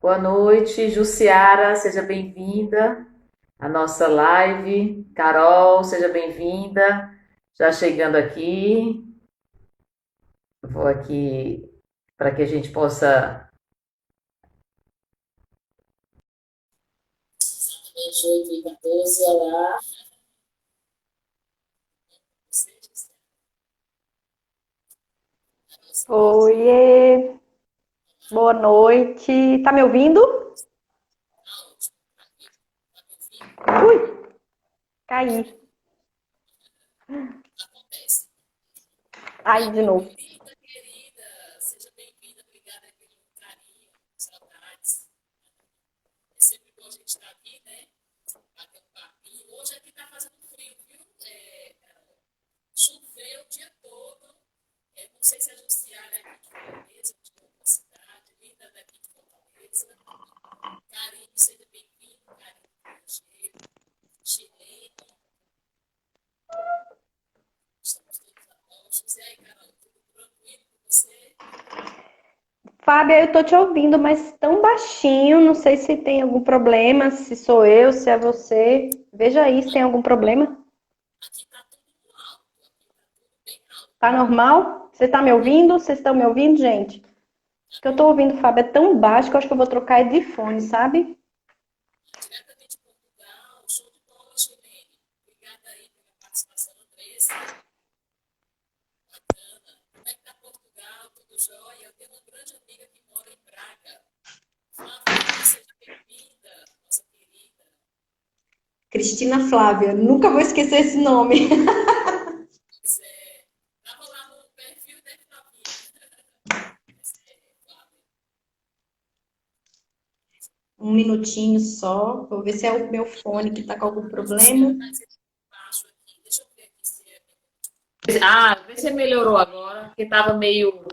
Boa noite, Jussiara, seja bem-vinda à nossa live. Carol, seja bem-vinda. Já chegando aqui, vou aqui para que a gente possa. 8h14, olá. Oiê, boa noite. Tá me ouvindo? Ui, caí. Ai, de novo. Bem-vinda, querida. Seja bem-vinda, obrigada pelo carinho, saudades. É sempre bom a gente estar aqui, né? Bater um papinho. Hoje aqui tá fazendo frio, viu? Choveu o dia todo. Não sei se a Jussiara é aqui de Fortaleza, de outra cidade, linda daqui de Fortaleza. Carinho, seja bem-vindo, carinho estrangeiro, chileno. Estamos todos a postos. E aí, Carol, tudo tranquilo com você? Fábia, eu tô te ouvindo, mas tão baixinho. Não sei se tem algum problema, se sou eu, se é você. Veja aí se tem algum problema. Aqui tá tudo alto, aqui tá tudo bem alto. Tá normal? Você tá me ouvindo? Vocês estão me ouvindo, gente? O que eu tô ouvindo, Fábia, é tão baixo que eu acho que eu vou trocar de fone, sabe? Diretamente de Portugal, show de bola, Chilene. Obrigada aí pela participação, Andressa. Bacana. Como é que tá Portugal? Tudo jóia? Eu tenho uma grande amiga que mora em Braga. Flavinha, seja bem-vinda, nossa querida. Cristina Flávia, nunca vou esquecer esse nome. Pois é, tava lá no perfil da Flavinha. Pois é, Flávia. Um minutinho só. Vou ver se é o meu fone que tá com algum A Jussiara problema. tá dizendo baixo aqui. Deixa eu ver aqui se é. Ah, vê se melhorou agora, porque estava meio.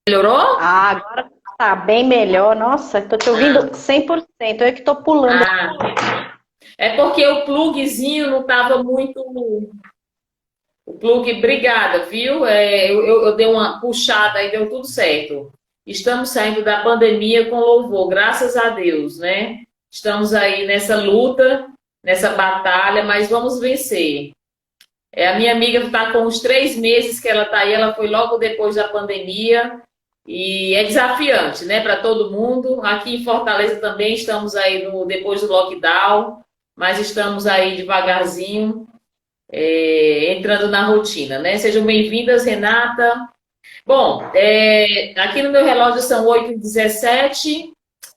Melhorou? Ah, agora tá bem melhor. Nossa, tô te ouvindo Ah, 100%. Eu que tô pulando. ah. É porque o plugzinho não estava muito. O plug, obrigada, viu? Eu dei uma puxada e deu tudo certo. Estamos saindo da pandemia com louvor, graças a Deus, né? Estamos aí nessa luta, nessa batalha, mas vamos vencer. A minha amiga está com uns 3 meses que ela está aí, ela foi logo depois da pandemia e é desafiante, né, para todo mundo. Aqui em Fortaleza também estamos aí depois do lockdown, mas estamos aí devagarzinho entrando na rotina, né? Sejam bem-vindas, Renata. Bom, aqui no meu relógio são 8h17,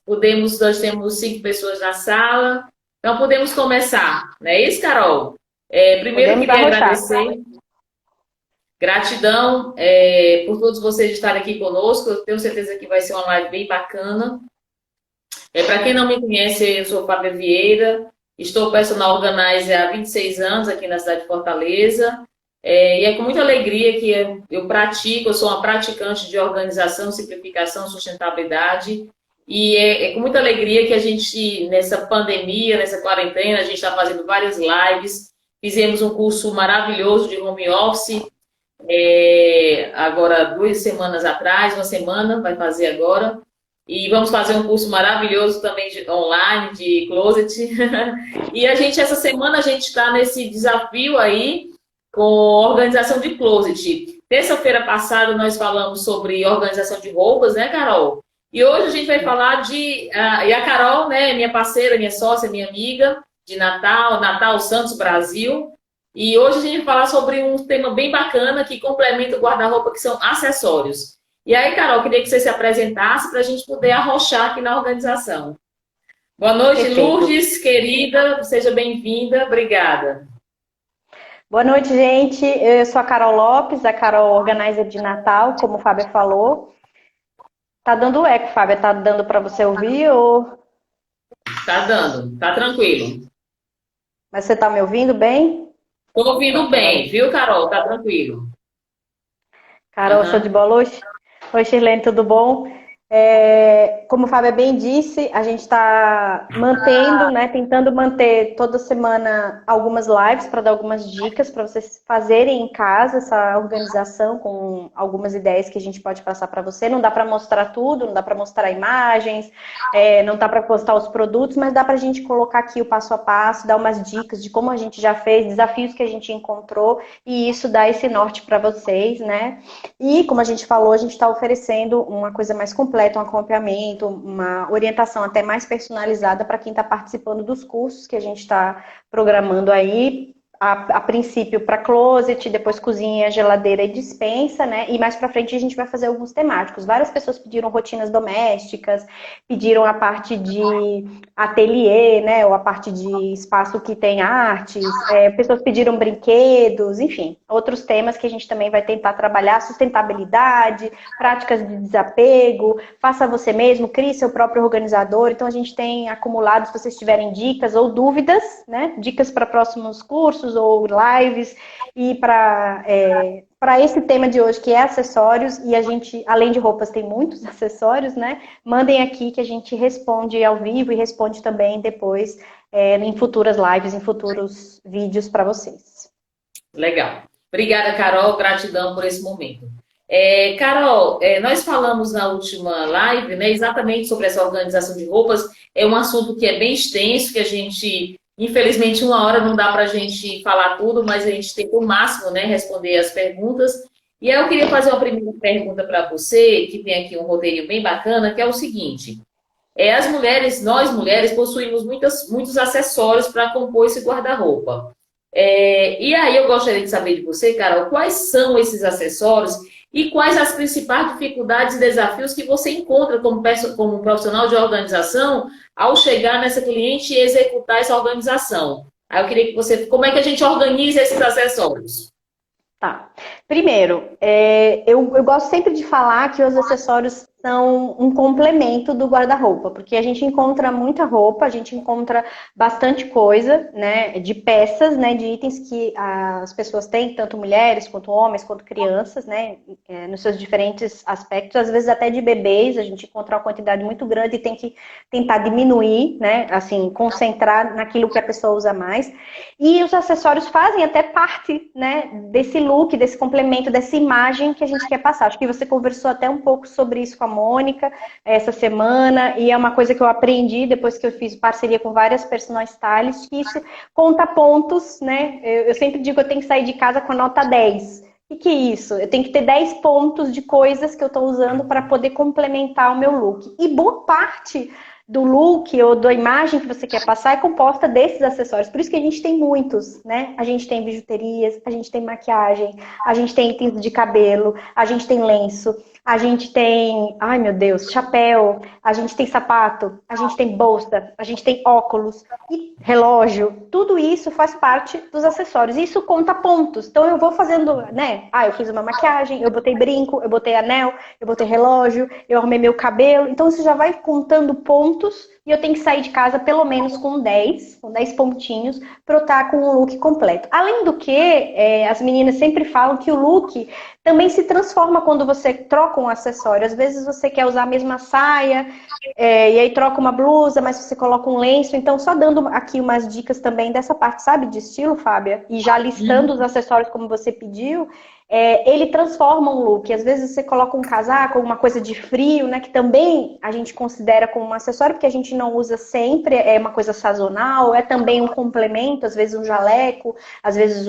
nós temos 5 pessoas na sala, então podemos começar, não é isso, Carol? Primeiro Podemos queria arrochar. agradecer, gratidão por todos vocês estarem aqui conosco, eu tenho certeza que vai ser uma live bem bacana. Para quem não me conhece, eu sou Fábia Vieira, estou personal organizer há 26 anos aqui na cidade de Fortaleza. E é com muita alegria que eu pratico, eu sou uma praticante de organização, simplificação, sustentabilidade. E é com muita alegria que a gente, nessa pandemia, nessa quarentena, a gente está fazendo várias lives. Fizemos um curso maravilhoso de home office, agora 2 semanas atrás, uma semana, vai fazer agora. E vamos fazer um curso maravilhoso também online de closet. E essa semana, a gente está nesse desafio aí com organização de closet. Terça-feira passada, nós falamos sobre organização de roupas, né, Carol? E hoje a gente vai falar e a Carol, né, minha parceira, minha sócia, minha amiga de Natal, Natal Santos Brasil. E hoje a gente vai falar sobre um tema bem bacana que complementa o guarda-roupa, que são acessórios. E aí, Carol, queria que você se apresentasse para a gente poder arrochar aqui na organização. Boa noite, Perfeito. Lourdes, querida, seja bem-vinda, obrigada. Boa noite, gente. Eu sou a Carol Lopes, a Carol Organizer de Natal, como o Fábio falou. Tá dando eco, Fábio. Tá dando para você ouvir ou... Tá dando, tá tranquilo. Mas você tá me ouvindo bem? Tô ouvindo Pronto, agora. bem, viu, Carol? Tá tranquilo. Carol, show de Aham. bola hoje. Oi, Shirlene, tudo bom? Como a Fábia bem disse, a gente está mantendo, né, tentando manter toda semana algumas lives para dar algumas dicas para vocês fazerem em casa essa organização com algumas ideias que a gente pode passar para você. Não dá para mostrar tudo, não dá para mostrar imagens, não dá para postar os produtos, mas dá para a gente colocar aqui o passo a passo, dar umas dicas de como a gente já fez, desafios que a gente encontrou, e isso dá esse norte para vocês, né? E, como a gente falou, a gente está oferecendo uma coisa mais completa, um acompanhamento, uma orientação até mais personalizada para quem está participando dos cursos que a gente está programando aí. A princípio para closet, depois cozinha, geladeira e despensa, né? E mais para frente a gente vai fazer alguns temáticos. Várias pessoas pediram rotinas domésticas, pediram a parte de ateliê, né? Ou a parte de espaço que tem artes, pessoas pediram brinquedos, enfim, outros temas que a gente também vai tentar trabalhar, sustentabilidade, práticas de desapego, faça você mesmo, crie seu próprio organizador. Então a gente tem acumulado, se vocês tiverem dicas ou dúvidas, né? Dicas para próximos cursos ou lives, e para esse tema de hoje, que é acessórios, e a gente, além de roupas, tem muitos acessórios, né? Mandem aqui que a gente responde ao vivo e responde também depois em futuras lives, em futuros vídeos para vocês. Legal. Obrigada, Carol. Gratidão por esse momento. Carol, nós falamos na última live, né, exatamente sobre essa organização de roupas. É um assunto que é bem extenso, que a gente... Infelizmente, 1 hora não dá para a gente falar tudo, mas a gente tenta o máximo, né, responder as perguntas. E aí eu queria fazer uma primeira pergunta para você, que tem aqui um roteirinho bem bacana, que é o seguinte. As mulheres, nós mulheres, possuímos muitos acessórios para compor esse guarda-roupa. E aí eu gostaria de saber de você, Carol, quais são esses acessórios e quais as principais dificuldades e desafios que você encontra como profissional de organização ao chegar nessa cliente e executar essa organização. Aí eu queria que você... Como é que a gente organiza esses acessórios? Tá. Primeiro, eu gosto sempre de falar que os acessórios são um complemento do guarda-roupa, porque a gente encontra muita roupa, a gente encontra bastante coisa, né, de peças, né, de itens que as pessoas têm, tanto mulheres, quanto homens, quanto crianças, né, nos seus diferentes aspectos, às vezes até de bebês, a gente encontra uma quantidade muito grande e tem que tentar diminuir, né, assim, concentrar naquilo que a pessoa usa mais. E os acessórios fazem até parte, né, desse look, desse complemento, dessa imagem que a gente quer passar. Acho que você conversou até um pouco sobre isso com a Mônica essa semana, e é uma coisa que eu aprendi depois que eu fiz parceria com várias personal stylists, que isso conta pontos, né? Eu sempre digo que eu tenho que sair de casa com a nota 10. O que é isso? Eu tenho que ter 10 pontos de coisas que eu estou usando para poder complementar o meu look. E boa parte do look ou da imagem que você quer passar é composta desses acessórios. Por isso que a gente tem muitos, né? A gente tem bijuterias, a gente tem maquiagem, a gente tem itens de cabelo, a gente tem lenço, a gente tem, ai meu Deus, chapéu, a gente tem sapato, a gente tem bolsa, a gente tem óculos e relógio. Tudo isso faz parte dos acessórios. Isso conta pontos. Então eu vou fazendo, né? Eu fiz uma maquiagem, eu botei brinco, eu botei anel, eu botei relógio, eu arrumei meu cabelo. Então isso já vai contando pontos e eu tenho que sair de casa pelo menos com 10 pontinhos para eu estar com um look completo. Além do que, as meninas sempre falam que o look também se transforma quando você troca um acessório. Às vezes você quer usar a mesma saia, e aí troca uma blusa, mas você coloca um lenço. Então, só dando aqui umas dicas também dessa parte, sabe, de estilo, Fábia? E já listando os acessórios como você pediu, ele transforma um look. Às vezes você coloca um casaco, uma coisa de frio, né, que também a gente considera como um acessório, porque a gente não usa sempre, é uma coisa sazonal, é também um complemento, às vezes um jaleco, às vezes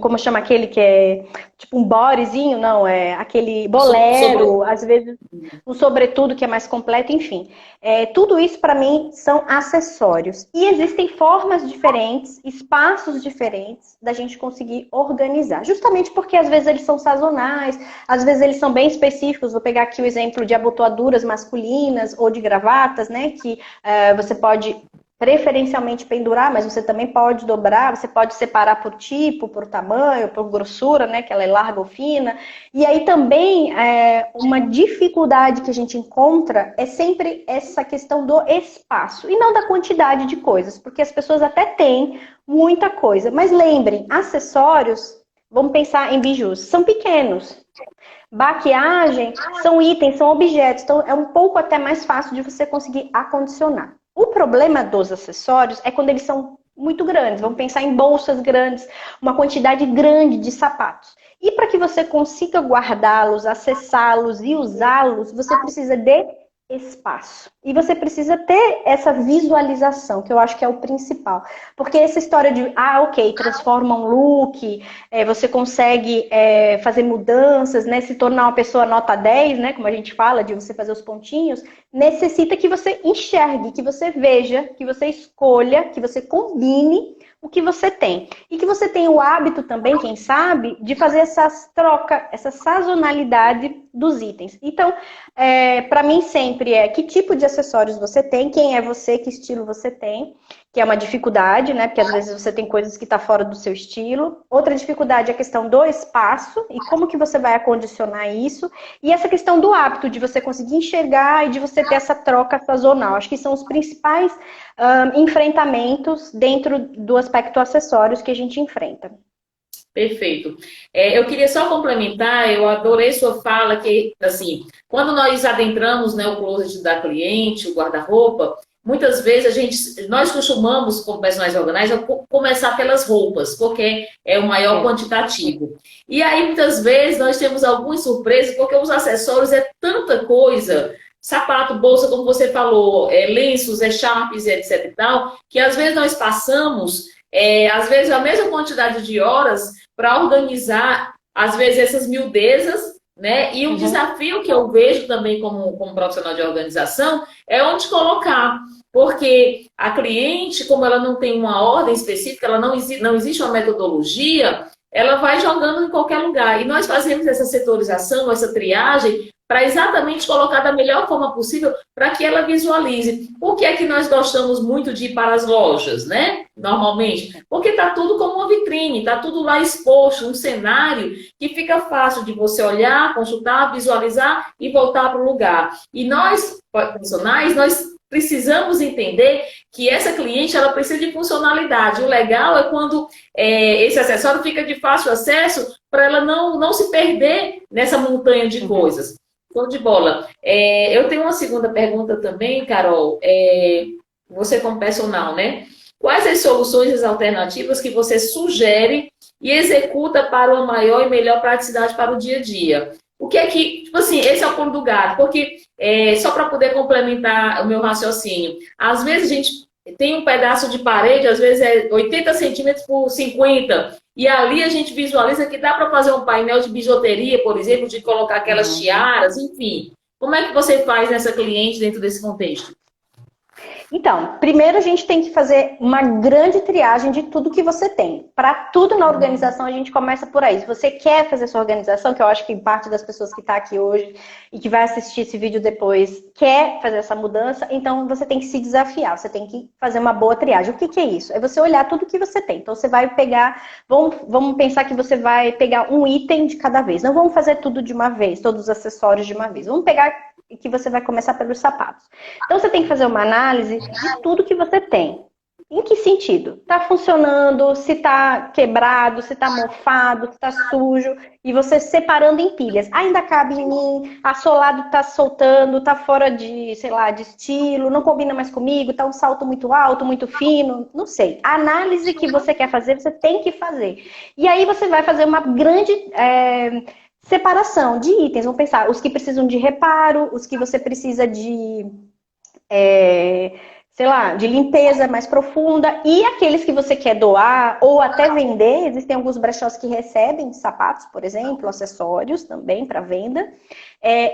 como chama aquele que é tipo um bodyzinho, não, é aquele bolero, às vezes um sobretudo que é mais completo, enfim. Tudo isso para mim são acessórios. E existem formas diferentes, espaços diferentes da gente conseguir organizar. Justamente porque às vezes eles são sazonais, às vezes eles são bem específicos. Vou pegar aqui o exemplo de abotoaduras masculinas ou de gravatas, né, que você pode preferencialmente pendurar, mas você também pode dobrar, você pode separar por tipo, por tamanho, por grossura, né, que ela é larga ou fina. E aí também uma dificuldade que a gente encontra é sempre essa questão do espaço e não da quantidade de coisas, porque as pessoas até têm muita coisa. Mas lembrem, acessórios Vamos pensar em bijus. São pequenos. Maquiagem são itens, são objetos. Então, é um pouco até mais fácil de você conseguir acondicionar. O problema dos acessórios é quando eles são muito grandes. Vamos pensar em bolsas grandes, uma quantidade grande de sapatos. E para que você consiga guardá-los, acessá-los e usá-los, você precisa de espaço. E você precisa ter essa visualização, que eu acho que é o principal. Porque essa história de, ok, transforma um look, você consegue fazer mudanças, né, se tornar uma pessoa nota 10, né, como a gente fala, de você fazer os pontinhos, necessita que você enxergue, que você veja, que você escolha, que você combine o que você tem. E que você tenha o hábito também, quem sabe, de fazer essas trocas, essa sazonalidade dos itens. Então, para mim sempre que tipo de acessórios você tem, quem é você, que estilo você tem, que é uma dificuldade, né? Porque às vezes você tem coisas que estão fora do seu estilo. Outra dificuldade é a questão do espaço e como que você vai acondicionar isso. E essa questão do hábito, de você conseguir enxergar e de você ter essa troca sazonal. Acho que são os principais enfrentamentos dentro do aspecto acessórios que a gente enfrenta. Perfeito. Eu queria só complementar, eu adorei sua fala, que, assim, quando nós adentramos, né, o closet da cliente, o guarda-roupa, muitas vezes nós costumamos, como personagens organizers, começar pelas roupas, porque é o maior quantitativo. E aí, muitas vezes, nós temos algumas surpresas, porque os acessórios é tanta coisa, sapato, bolsa, como você falou, lenços, sharps, etc e tal, que às vezes nós passamos, às vezes a mesma quantidade de horas para organizar, às vezes, essas miudezas, né? E o desafio que eu vejo também como profissional de organização é onde colocar. Porque a cliente, como ela não tem uma ordem específica, ela não existe uma metodologia, ela vai jogando em qualquer lugar. E nós fazemos essa setorização, essa triagem, para exatamente colocar da melhor forma possível para que ela visualize. Por que é que nós gostamos muito de ir para as lojas, né? Normalmente. Porque está tudo como uma vitrine, está tudo lá exposto, um cenário que fica fácil de você olhar, consultar, visualizar e voltar para o lugar. E nós, profissionais, nós precisamos entender que essa cliente ela precisa de funcionalidade. O legal é quando esse acessório fica de fácil acesso para ela não se perder nessa montanha de coisas. Show de bola. Eu tenho uma segunda pergunta também, Carol. Você como personal, né? Quais as soluções, as alternativas que você sugere e executa para uma maior e melhor praticidade para o dia a dia? O que é que, tipo assim, esse é o pulo do gato, porque só para poder complementar o meu raciocínio, às vezes a gente tem um pedaço de parede, às vezes é 80 centímetros por 50, e ali a gente visualiza que dá para fazer um painel de bijuteria, por exemplo, de colocar aquelas tiaras, enfim. Como é que você faz nessa cliente dentro desse contexto? Então, primeiro a gente tem que fazer uma grande triagem de tudo que você tem. Para tudo na organização, a gente começa por aí. Se você quer fazer sua organização, que eu acho que parte das pessoas que está aqui hoje e que vai assistir esse vídeo depois quer fazer essa mudança, então você tem que se desafiar, você tem que fazer uma boa triagem. O que é isso? É você olhar tudo que você tem. Então você vai pegar, vamos pensar que você vai pegar um item de cada vez. Não vamos fazer tudo de uma vez, todos os acessórios de uma vez. Vamos pegar que você vai começar pelos sapatos. Então você tem que fazer uma análise de tudo que você tem. Em que sentido? Está funcionando, se está quebrado, se está mofado, se está sujo, e você separando em pilhas. Ainda cabe em mim, assolado está soltando, está fora de, sei lá, de estilo, não combina mais comigo, está um salto muito alto, muito fino, não sei. A análise que você quer fazer, você tem que fazer. E aí você vai fazer uma grande separação de itens. Vamos pensar, os que precisam de reparo, os que você precisa de sei lá, de limpeza mais profunda, e aqueles que você quer doar ou até vender. Existem alguns brechós que recebem sapatos, por exemplo, acessórios também para venda,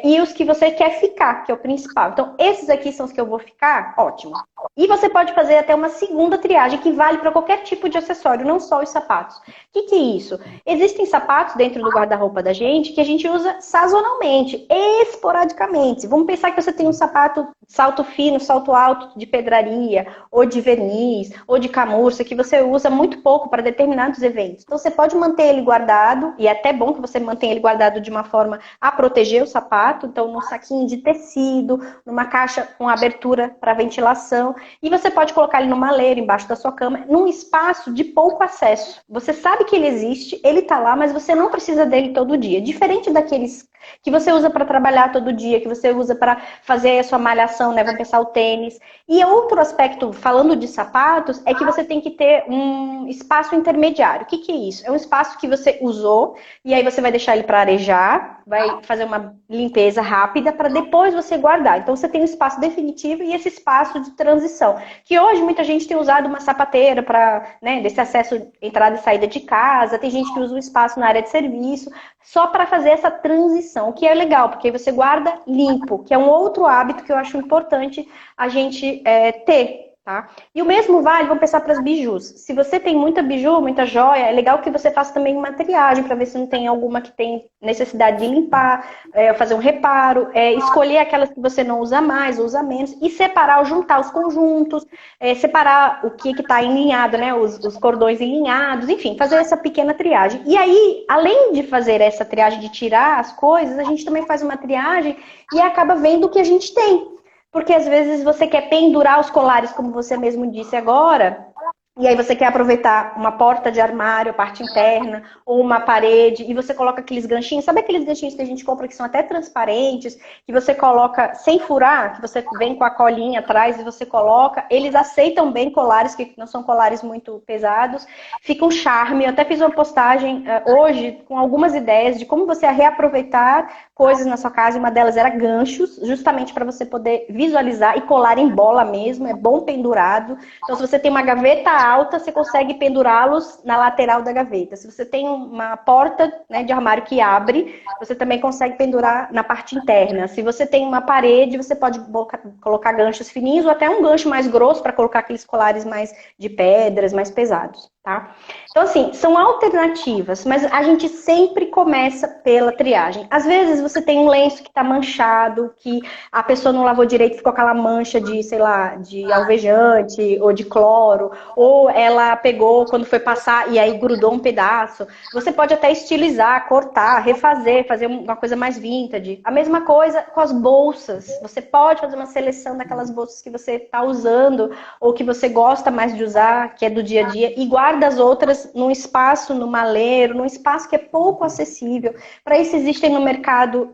e os que você quer ficar, que é o principal. Então, esses aqui são os que eu vou ficar, ótimo. E você pode fazer até uma segunda triagem, que vale para qualquer tipo de acessório, não só os sapatos. O que é isso? Existem sapatos dentro do guarda-roupa da gente que a gente usa sazonalmente, esporadicamente. Vamos pensar que você tem um sapato salto fino, salto alto de pedraria, ou de verniz, ou de camurça, que você usa muito pouco para determinados eventos. Então você pode manter ele guardado, e é até bom que você mantenha ele guardado de uma forma a proteger o sapato, então num saquinho de tecido, numa caixa com abertura para ventilação, e você pode colocar ele numa maleira, embaixo da sua cama, num espaço de pouco acesso. Você sabe que ele existe, ele está lá, mas você não precisa dele todo dia. Diferente daqueles que você usa para trabalhar todo dia, que você usa para fazer a sua malhação, né? Vamos pensar o tênis. E outro aspecto, falando de sapatos, é que você tem que ter um espaço intermediário. O que é isso? É um espaço que você usou e aí você vai deixar ele para arejar, vai fazer uma limpeza rápida para depois você guardar. Então você tem um espaço definitivo e esse espaço de transição. Que hoje muita gente tem usado uma sapateira para, né, desse acesso, entrada e saída de casa, tem gente que usa um espaço na área de serviço, só para fazer essa transição, o que é legal, porque aí você guarda limpo, que é um outro hábito que eu acho importante a gente ter. Tá? E o mesmo vale, vamos pensar para as bijus. Se você tem muita biju, muita joia, é legal que você faça também uma triagem para ver se não tem alguma que tem necessidade de limpar, fazer um reparo, escolher aquelas que você não usa mais, usa menos, e separar ou juntar os conjuntos, separar o que está alinhado, né? Os cordões alinhados, enfim, fazer essa pequena triagem. E aí, além de fazer essa triagem de tirar as coisas, a gente também faz uma triagem e acaba vendo o que a gente tem. Porque às vezes você quer pendurar os colares, como você mesmo disse agora, e aí você quer aproveitar uma porta de armário, a parte interna, ou uma parede, e você coloca aqueles ganchinhos. Sabe aqueles ganchinhos que a gente compra que são até transparentes, que você coloca sem furar, que você vem com a colinha atrás e você coloca? Eles aceitam bem colares, que não são colares muito pesados. Fica um charme. Eu até fiz uma postagem hoje com algumas ideias de como você reaproveitar coisas na sua casa, e uma delas era ganchos, justamente para você poder visualizar e colar em bola mesmo, é bom pendurado. Então, se você tem uma gaveta alta, você consegue pendurá-los na lateral da gaveta. Se você tem uma porta, né, de armário que abre, você também consegue pendurar na parte interna. Se você tem uma parede, você pode colocar ganchos fininhos ou até um gancho mais grosso para colocar aqueles colares mais de pedras, mais pesados, tá? Então, assim, são alternativas, mas a gente sempre começa pela triagem. Às vezes você tem um lenço que está manchado, que a pessoa não lavou direito, ficou aquela mancha de, sei lá, de alvejante ou de cloro, ou ela pegou quando foi passar e aí grudou um pedaço. Você pode até estilizar, cortar, refazer, fazer uma coisa mais vintage. A mesma coisa com as bolsas. Você pode fazer uma seleção daquelas bolsas que você está usando ou que você gosta mais de usar, que é do dia a dia, e guarda as outras num espaço, no maleiro, num espaço que é pouco acessível. Para isso existem no mercado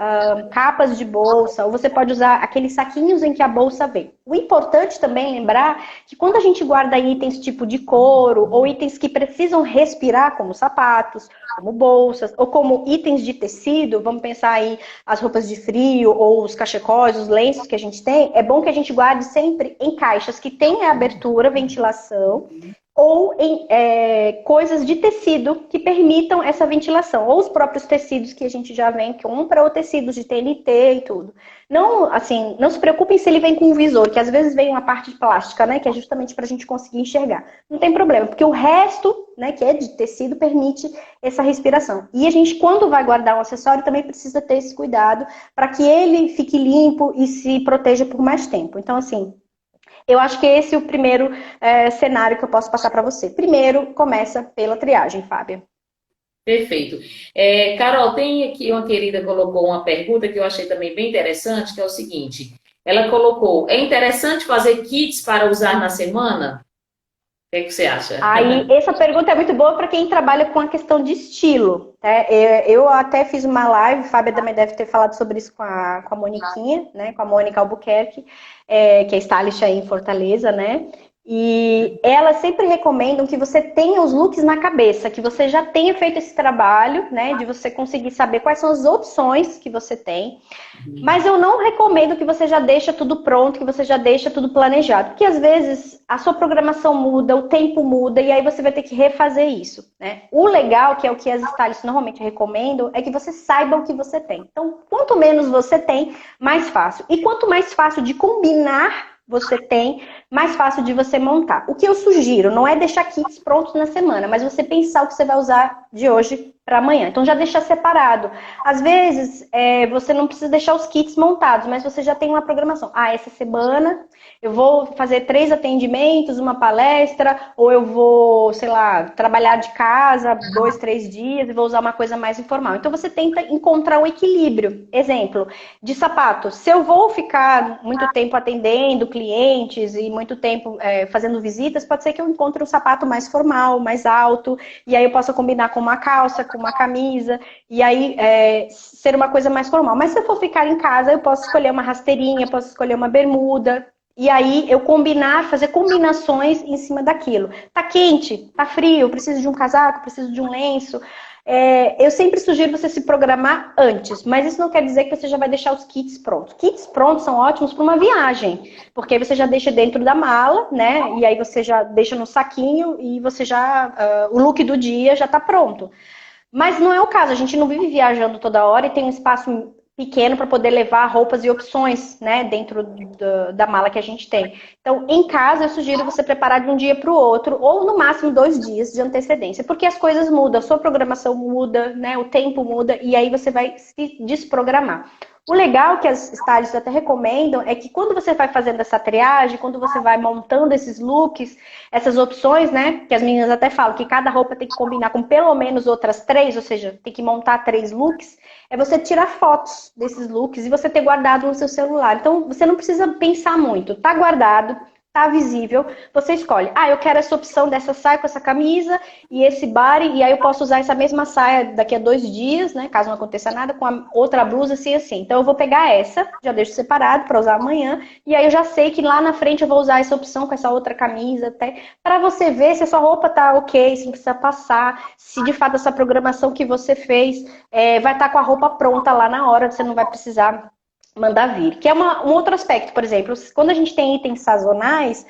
capas de bolsa, ou você pode usar aqueles saquinhos em que a bolsa vem. O importante também é lembrar que quando a gente guarda itens tipo de couro, ou itens que precisam respirar, como sapatos, como bolsas, ou como itens de tecido, vamos pensar aí as roupas de frio, ou os cachecóis, os lenços que a gente tem, é bom que a gente guarde sempre em caixas que tenham abertura, ventilação, ou em coisas de tecido que permitam essa ventilação, ou os próprios tecidos que a gente já vem compra, ou tecidos de TNT e tudo. Não, assim, não se preocupem se ele vem com um visor, que às vezes vem uma parte plástica, né, que é justamente para a gente conseguir enxergar. Não tem problema, porque o resto, né, que é de tecido, permite essa respiração. E a gente, quando vai guardar um acessório, também precisa ter esse cuidado para que ele fique limpo e se proteja por mais tempo. Então, assim, eu acho que esse é o primeiro cenário que eu posso passar para você. Primeiro, começa pela triagem, Fábia. Perfeito. Carol, tem aqui uma querida colocou uma pergunta que eu achei também bem interessante, que é o seguinte. Ela colocou, é interessante fazer kits para usar na semana? O que é que você acha? Aí, essa pergunta é muito boa para quem trabalha com a questão de estilo. Né? Eu até fiz uma live, a Fábia também deve ter falado sobre isso com a Moniquinha, né? Com a Mônica Albuquerque, que é stylist aí em Fortaleza, né? E elas sempre recomendam que você tenha os looks na cabeça, que você já tenha feito esse trabalho, né, de você conseguir saber quais são as opções que você tem. Mas eu não recomendo que você já deixe tudo pronto, que você já deixe tudo planejado, porque às vezes a sua programação muda, o tempo muda, e aí você vai ter que refazer isso, né? O legal, que é o que as stylists normalmente recomendam, é que você saiba o que você tem. Então, quanto menos você tem, mais fácil. E quanto mais fácil de combinar você tem, mais fácil de você montar. O que eu sugiro não é deixar kits prontos na semana, mas você pensar o que você vai usar de hoje para amanhã. Então já deixa separado. Às vezes você não precisa deixar os kits montados, mas você já tem uma programação. Ah, essa semana eu vou fazer 3 atendimentos, uma palestra, ou eu vou, sei lá, trabalhar de casa 2, 3 dias e vou usar uma coisa mais informal. Então você tenta encontrar um equilíbrio. Exemplo, de sapato. Se eu vou ficar muito tempo atendendo clientes e muito tempo fazendo visitas, pode ser que eu encontre um sapato mais formal, mais alto, e aí eu possa combinar com uma calça, com uma camisa, e aí ser uma coisa mais formal. Mas se eu for ficar em casa, eu posso escolher uma rasteirinha, posso escolher uma bermuda, e aí eu fazer combinações em cima daquilo. Tá quente, tá frio, preciso de um casaco, preciso de um lenço. Eu sempre sugiro você se programar antes, mas isso não quer dizer que você já vai deixar os kits prontos. Kits prontos são ótimos para uma viagem, porque aí você já deixa dentro da mala, né? E aí você já deixa no saquinho e você o look do dia já tá pronto. Mas não é o caso, a gente não vive viajando toda hora e tem um espaço pequeno para poder levar roupas e opções, né, dentro da mala que a gente tem. Então, em casa, eu sugiro você preparar de um dia para o outro, ou no máximo 2 dias de antecedência, porque as coisas mudam, a sua programação muda, né, o tempo muda, e aí você vai se desprogramar. O legal que as stylists até recomendam é que quando você vai fazendo essa triagem, quando você vai montando esses looks, essas opções, né? Que as meninas até falam que cada roupa tem que combinar com pelo menos outras 3, ou seja, tem que montar 3 looks, é você tirar fotos desses looks e você ter guardado no seu celular. Então, você não precisa pensar muito. Tá guardado, tá visível, você escolhe. Ah, eu quero essa opção dessa saia com essa camisa e esse body, e aí eu posso usar essa mesma saia daqui a 2 dias, né? Caso não aconteça nada, com a outra blusa assim assim. Então eu vou pegar essa, já deixo separado para usar amanhã, e aí eu já sei que lá na frente eu vou usar essa opção com essa outra camisa, até para você ver se a sua roupa tá ok, se não precisa passar, se de fato essa programação que você fez vai estar com a roupa pronta lá na hora, você não vai precisar mandar vir. Que é um outro aspecto, por exemplo, quando a gente tem itens sazonais,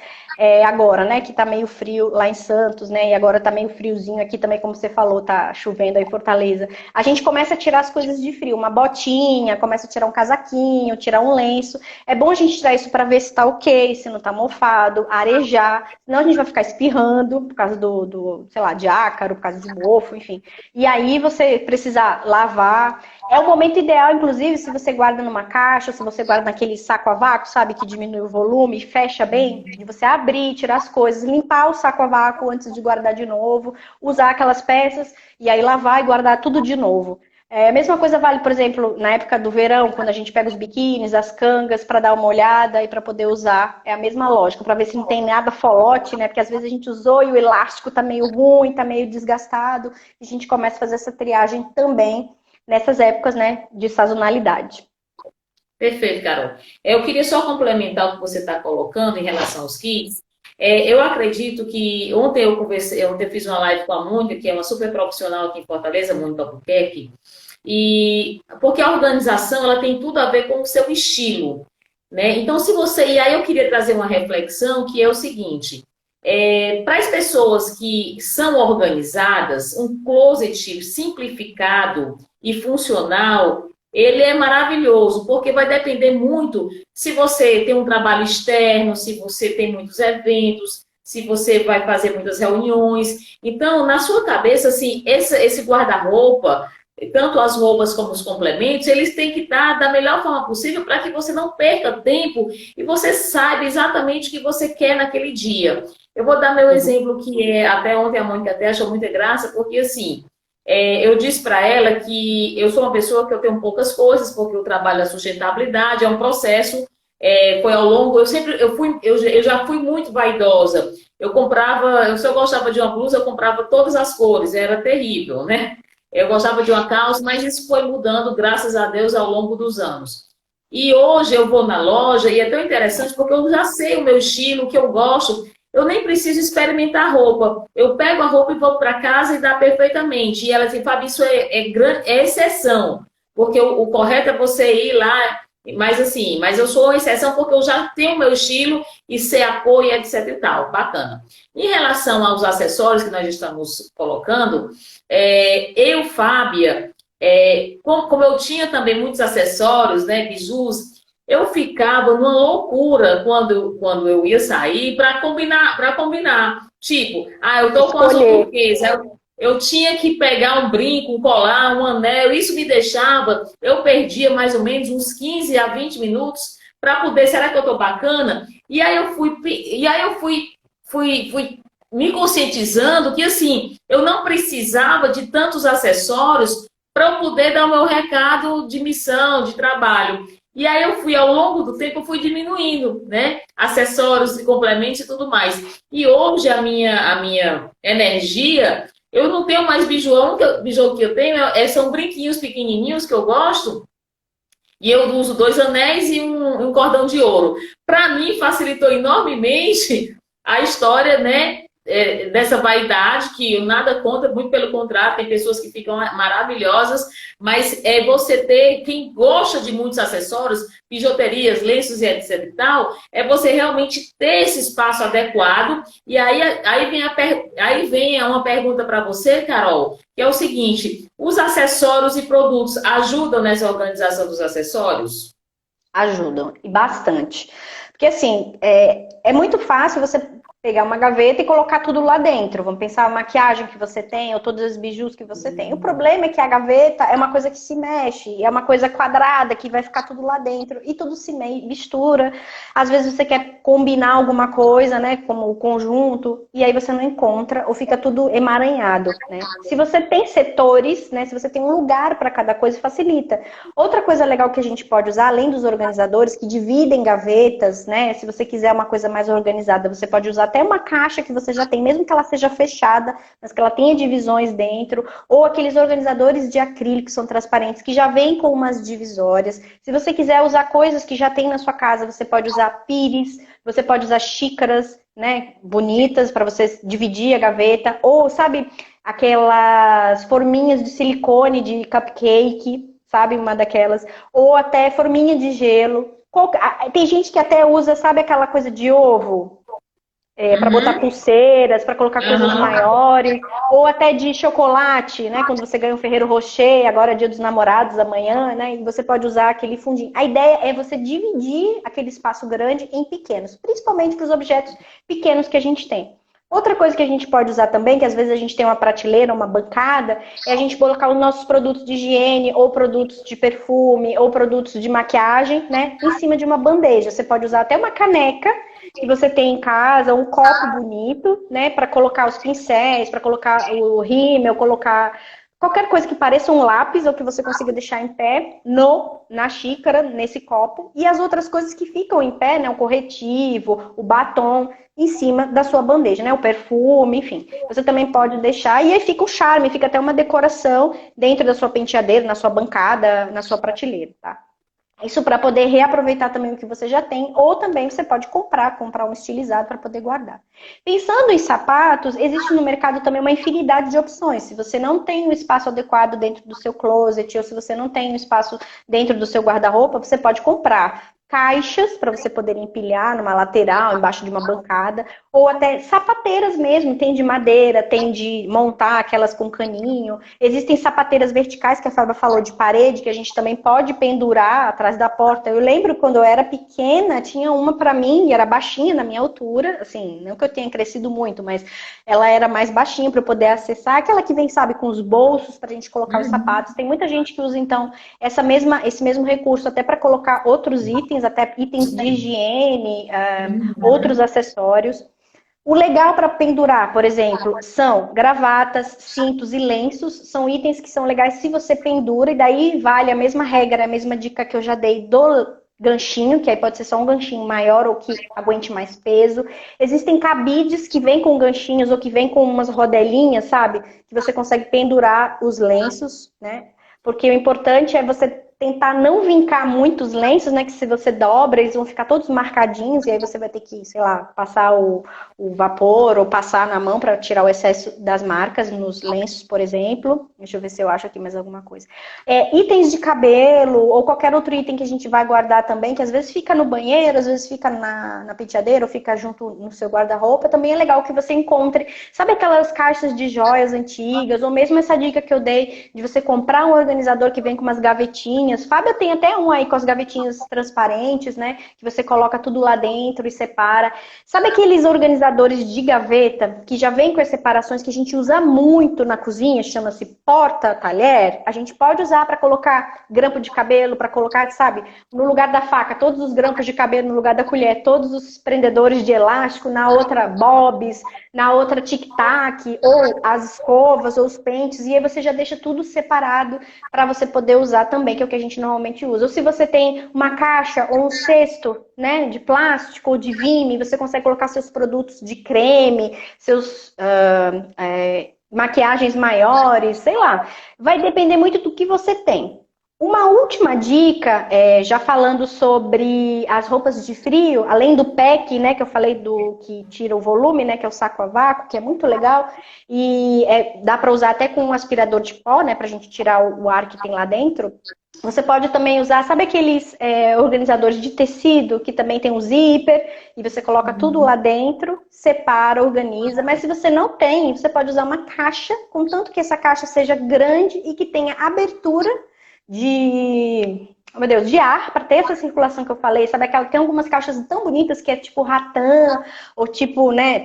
agora, né, que tá meio frio lá em Santos, né, e agora tá meio friozinho aqui também, como você falou, tá chovendo aí em Fortaleza, a gente começa a tirar as coisas de frio, uma botinha, começa a tirar um casaquinho, tirar um lenço. É bom a gente tirar isso para ver se tá ok, se não tá mofado, arejar, senão a gente vai ficar espirrando por causa sei lá, de ácaro, por causa de mofo, enfim. E aí você precisa lavar. É o momento ideal, inclusive, se você guarda numa caixa, se você guarda naquele saco a vácuo, sabe, que diminui o volume, fecha bem, de você abrir, tirar as coisas, limpar o saco a vácuo antes de guardar de novo, usar aquelas peças e aí lavar e guardar tudo de novo. A mesma coisa vale, por exemplo, na época do verão, quando a gente pega os biquínis, as cangas, para dar uma olhada e para poder usar. É a mesma lógica, para ver se não tem nada folote, né? Porque às vezes a gente usou e o elástico tá meio ruim, tá meio desgastado. E a gente começa a fazer essa triagem também nessas épocas, né, de sazonalidade. Perfeito, Carol. Eu queria só complementar o que você está colocando em relação aos kits. Eu acredito que ontem ontem eu fiz uma live com a Mônica, que é uma super profissional aqui em Fortaleza, Mônica Albuquerque, e porque a organização ela tem tudo a ver com o seu estilo, né? Então, e aí eu queria trazer uma reflexão que é o seguinte: para as pessoas que são organizadas, um closet simplificado e funcional, ele é maravilhoso, porque vai depender muito se você tem um trabalho externo, se você tem muitos eventos, se você vai fazer muitas reuniões. Então, na sua cabeça, assim, esse guarda-roupa, tanto as roupas como os complementos, eles têm que estar da melhor forma possível para que você não perca tempo e você saiba exatamente o que você quer naquele dia. Eu vou dar meu exemplo, que até ontem a Mônica até achou muita graça, porque assim, eu disse para ela que eu sou uma pessoa que eu tenho poucas coisas, porque eu trabalho a sustentabilidade, é um processo, foi ao longo, eu já fui muito vaidosa. Se eu gostava de uma blusa, eu comprava todas as cores, era terrível, né? Eu gostava de uma calça, mas isso foi mudando, graças a Deus, ao longo dos anos. E hoje eu vou na loja e é tão interessante porque eu já sei o meu estilo, o que eu gosto. Eu nem preciso experimentar a roupa. Eu pego a roupa e vou para casa e dá perfeitamente. E ela diz, Fábio, isso é exceção. Porque o correto é você ir lá, mas eu sou uma exceção porque eu já tenho o meu estilo e sei a cor e etc e tal. Bacana. Em relação aos acessórios que nós estamos colocando, Fábia, como eu tinha também muitos acessórios, né, bijus, eu ficava numa loucura quando eu ia sair para combinar. Tipo, eu tô com azul turquesa. eu tinha que pegar um brinco, um colar, um anel, isso me deixava, eu perdia mais ou menos uns 15 a 20 minutos para poder, será que eu tô bacana? E aí eu fui me conscientizando que assim, eu não precisava de tantos acessórios para eu poder dar o meu recado de missão, de trabalho. E aí eu fui, ao longo do tempo, eu fui diminuindo, né? Acessórios e complementos e tudo mais. E hoje a minha energia, eu não tenho mais biju, o único biju que eu tenho são brinquinhos pequenininhos que eu gosto, e eu uso 2 anéis e um cordão de ouro. Para mim, facilitou enormemente a história, né? Dessa vaidade, que eu nada contra, muito pelo contrário, tem pessoas que ficam maravilhosas, mas é você ter, quem gosta de muitos acessórios, bijuterias, lenços e etc e tal, é você realmente ter esse espaço adequado. E aí vem uma pergunta para você, Carol, que é o seguinte: os acessórios e produtos ajudam nessa organização dos acessórios? Ajudam, e bastante. Porque assim, é muito fácil você pegar uma gaveta e colocar tudo lá dentro. Vamos pensar a maquiagem que você tem, ou todos os bijus que você tem. O problema é que a gaveta é uma coisa que se mexe, é uma coisa quadrada, que vai ficar tudo lá dentro, e tudo se mistura. Às vezes você quer combinar alguma coisa, né, como o conjunto, e aí você não encontra, ou fica tudo emaranhado, né? Se você tem setores, né, se você tem um lugar para cada coisa, facilita. Outra coisa legal que a gente pode usar, além dos organizadores que dividem gavetas, né, se você quiser uma coisa mais organizada, você pode usar até uma caixa que você já tem, mesmo que ela seja fechada, mas que ela tenha divisões dentro, ou aqueles organizadores de acrílico que são transparentes, que já vêm com umas divisórias. Se você quiser usar coisas que já tem na sua casa, você pode usar pires, você pode usar xícaras, né, bonitas para você dividir a gaveta, ou sabe, aquelas forminhas de silicone de cupcake, sabe, uma daquelas, ou até forminha de gelo. Tem gente que até usa, sabe, aquela coisa de ovo? Para botar pulseiras, para colocar coisas maiores, ou até de chocolate, né? Quando você ganha um Ferrero Rocher, agora é Dia dos Namorados, amanhã, né? E você pode usar aquele fundinho. A ideia é você dividir aquele espaço grande em pequenos, principalmente para os objetos pequenos que a gente tem. Outra coisa que a gente pode usar também, que às vezes a gente tem uma prateleira, uma bancada, é a gente colocar os nossos produtos de higiene, ou produtos de perfume, ou produtos de maquiagem, né? Em cima de uma bandeja. Você pode usar até uma caneca que você tem em casa, um copo bonito, né, para colocar os pincéis, para colocar o rímel, colocar qualquer coisa que pareça um lápis ou que você consiga deixar em pé na xícara, nesse copo, e as outras coisas que ficam em pé, né, o corretivo, o batom, em cima da sua bandeja, né, o perfume, enfim. Você também pode deixar, e aí fica um charme, fica até uma decoração dentro da sua penteadeira, na sua bancada, na sua prateleira, tá? Isso para poder reaproveitar também o que você já tem, ou também você pode comprar um estilizado para poder guardar. Pensando em sapatos, existe no mercado também uma infinidade de opções. Se você não tem um espaço adequado dentro do seu closet, ou se você não tem um espaço dentro do seu guarda-roupa, você pode comprar caixas para você poder empilhar numa lateral, embaixo de uma bancada, ou até sapateiras mesmo, tem de madeira, tem de montar aquelas com caninho. Existem sapateiras verticais, que a Fábia falou, de parede, que a gente também pode pendurar atrás da porta. Eu lembro quando eu era pequena, tinha uma para mim, era baixinha na minha altura, assim, não que eu tenha crescido muito, mas ela era mais baixinha para eu poder acessar, aquela que vem, sabe, com os bolsos para a gente colocar os sapatos. Tem muita gente que usa, então, esse mesmo recurso até para colocar outros itens, até itens de higiene, outros acessórios. O legal para pendurar, por exemplo, são gravatas, cintos e lenços. São itens que são legais se você pendura, e daí vale a mesma regra, a mesma dica que eu já dei do ganchinho, que aí pode ser só um ganchinho maior ou que aguente mais peso. Existem cabides que vêm com ganchinhos ou que vêm com umas rodelinhas, sabe? Que você consegue pendurar os lenços, né? Porque o importante é você tentar não vincar muitos lenços, né? Que se você dobra, eles vão ficar todos marcadinhos, e aí você vai ter que, sei lá, passar o vapor ou passar na mão para tirar o excesso das marcas nos lenços, por exemplo. Deixa eu ver se eu acho aqui mais alguma coisa. Itens de cabelo ou qualquer outro item que a gente vai guardar também, que às vezes fica no banheiro, às vezes fica na penteadeira ou fica junto no seu guarda-roupa. Também é legal que você encontre, sabe, aquelas caixas de joias antigas, ou mesmo essa dica que eu dei de você comprar um organizador que vem com umas gavetinhas gavetinhas. Fábia tem até um aí com as gavetinhas transparentes, né? Que você coloca tudo lá dentro e separa. Sabe aqueles organizadores de gaveta que já vem com as separações que a gente usa muito na cozinha, chama-se porta-talher? A gente pode usar para colocar grampo de cabelo, para colocar, sabe, no lugar da faca, todos os grampos de cabelo no lugar da colher, todos os prendedores de elástico, na outra bobs, na outra tic-tac, ou as escovas, ou os pentes, e aí você já deixa tudo separado para você poder usar também, que é o que a gente normalmente usa. Ou se você tem uma caixa ou um cesto, né, de plástico ou de vime, você consegue colocar seus produtos de creme, seus maquiagens maiores, sei lá. Vai depender muito do que você tem. Uma última dica, já falando sobre as roupas de frio, além do pack, né, que eu falei do que tira o volume, né, que é o saco a vácuo, que é muito legal, e dá para usar até com um aspirador de pó, né, para a gente tirar o ar que tem lá dentro. Você pode também usar, sabe aqueles organizadores de tecido, que também tem um zíper, e você coloca tudo lá dentro, separa, organiza, mas se você não tem, você pode usar uma caixa, contanto que essa caixa seja grande e que tenha abertura de ar, para ter essa circulação que eu falei, sabe? Tem algumas caixas tão bonitas que é tipo ratã, ou tipo, né,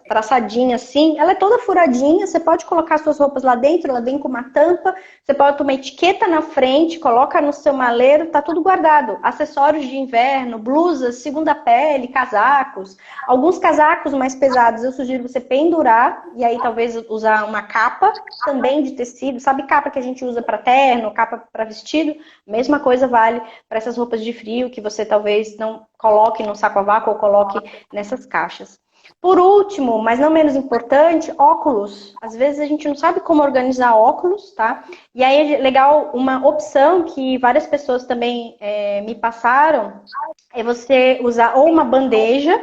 traçadinha assim. Ela é toda furadinha, você pode colocar suas roupas lá dentro, ela vem com uma tampa, você pode tomar etiqueta na frente, coloca no seu maleiro, tá tudo guardado. Acessórios de inverno, blusas, segunda pele, casacos. Alguns casacos mais pesados eu sugiro você pendurar, e aí talvez usar uma capa também de tecido, sabe capa que a gente usa para terno, capa para vestido? Mesma coisa vale para essas roupas de frio que você talvez não coloque no saco a vácuo ou coloque nessas caixas. Por último, mas não menos importante, óculos. Às vezes a gente não sabe como organizar óculos, tá? E aí é legal, uma opção que várias pessoas também me passaram é você usar ou uma bandeja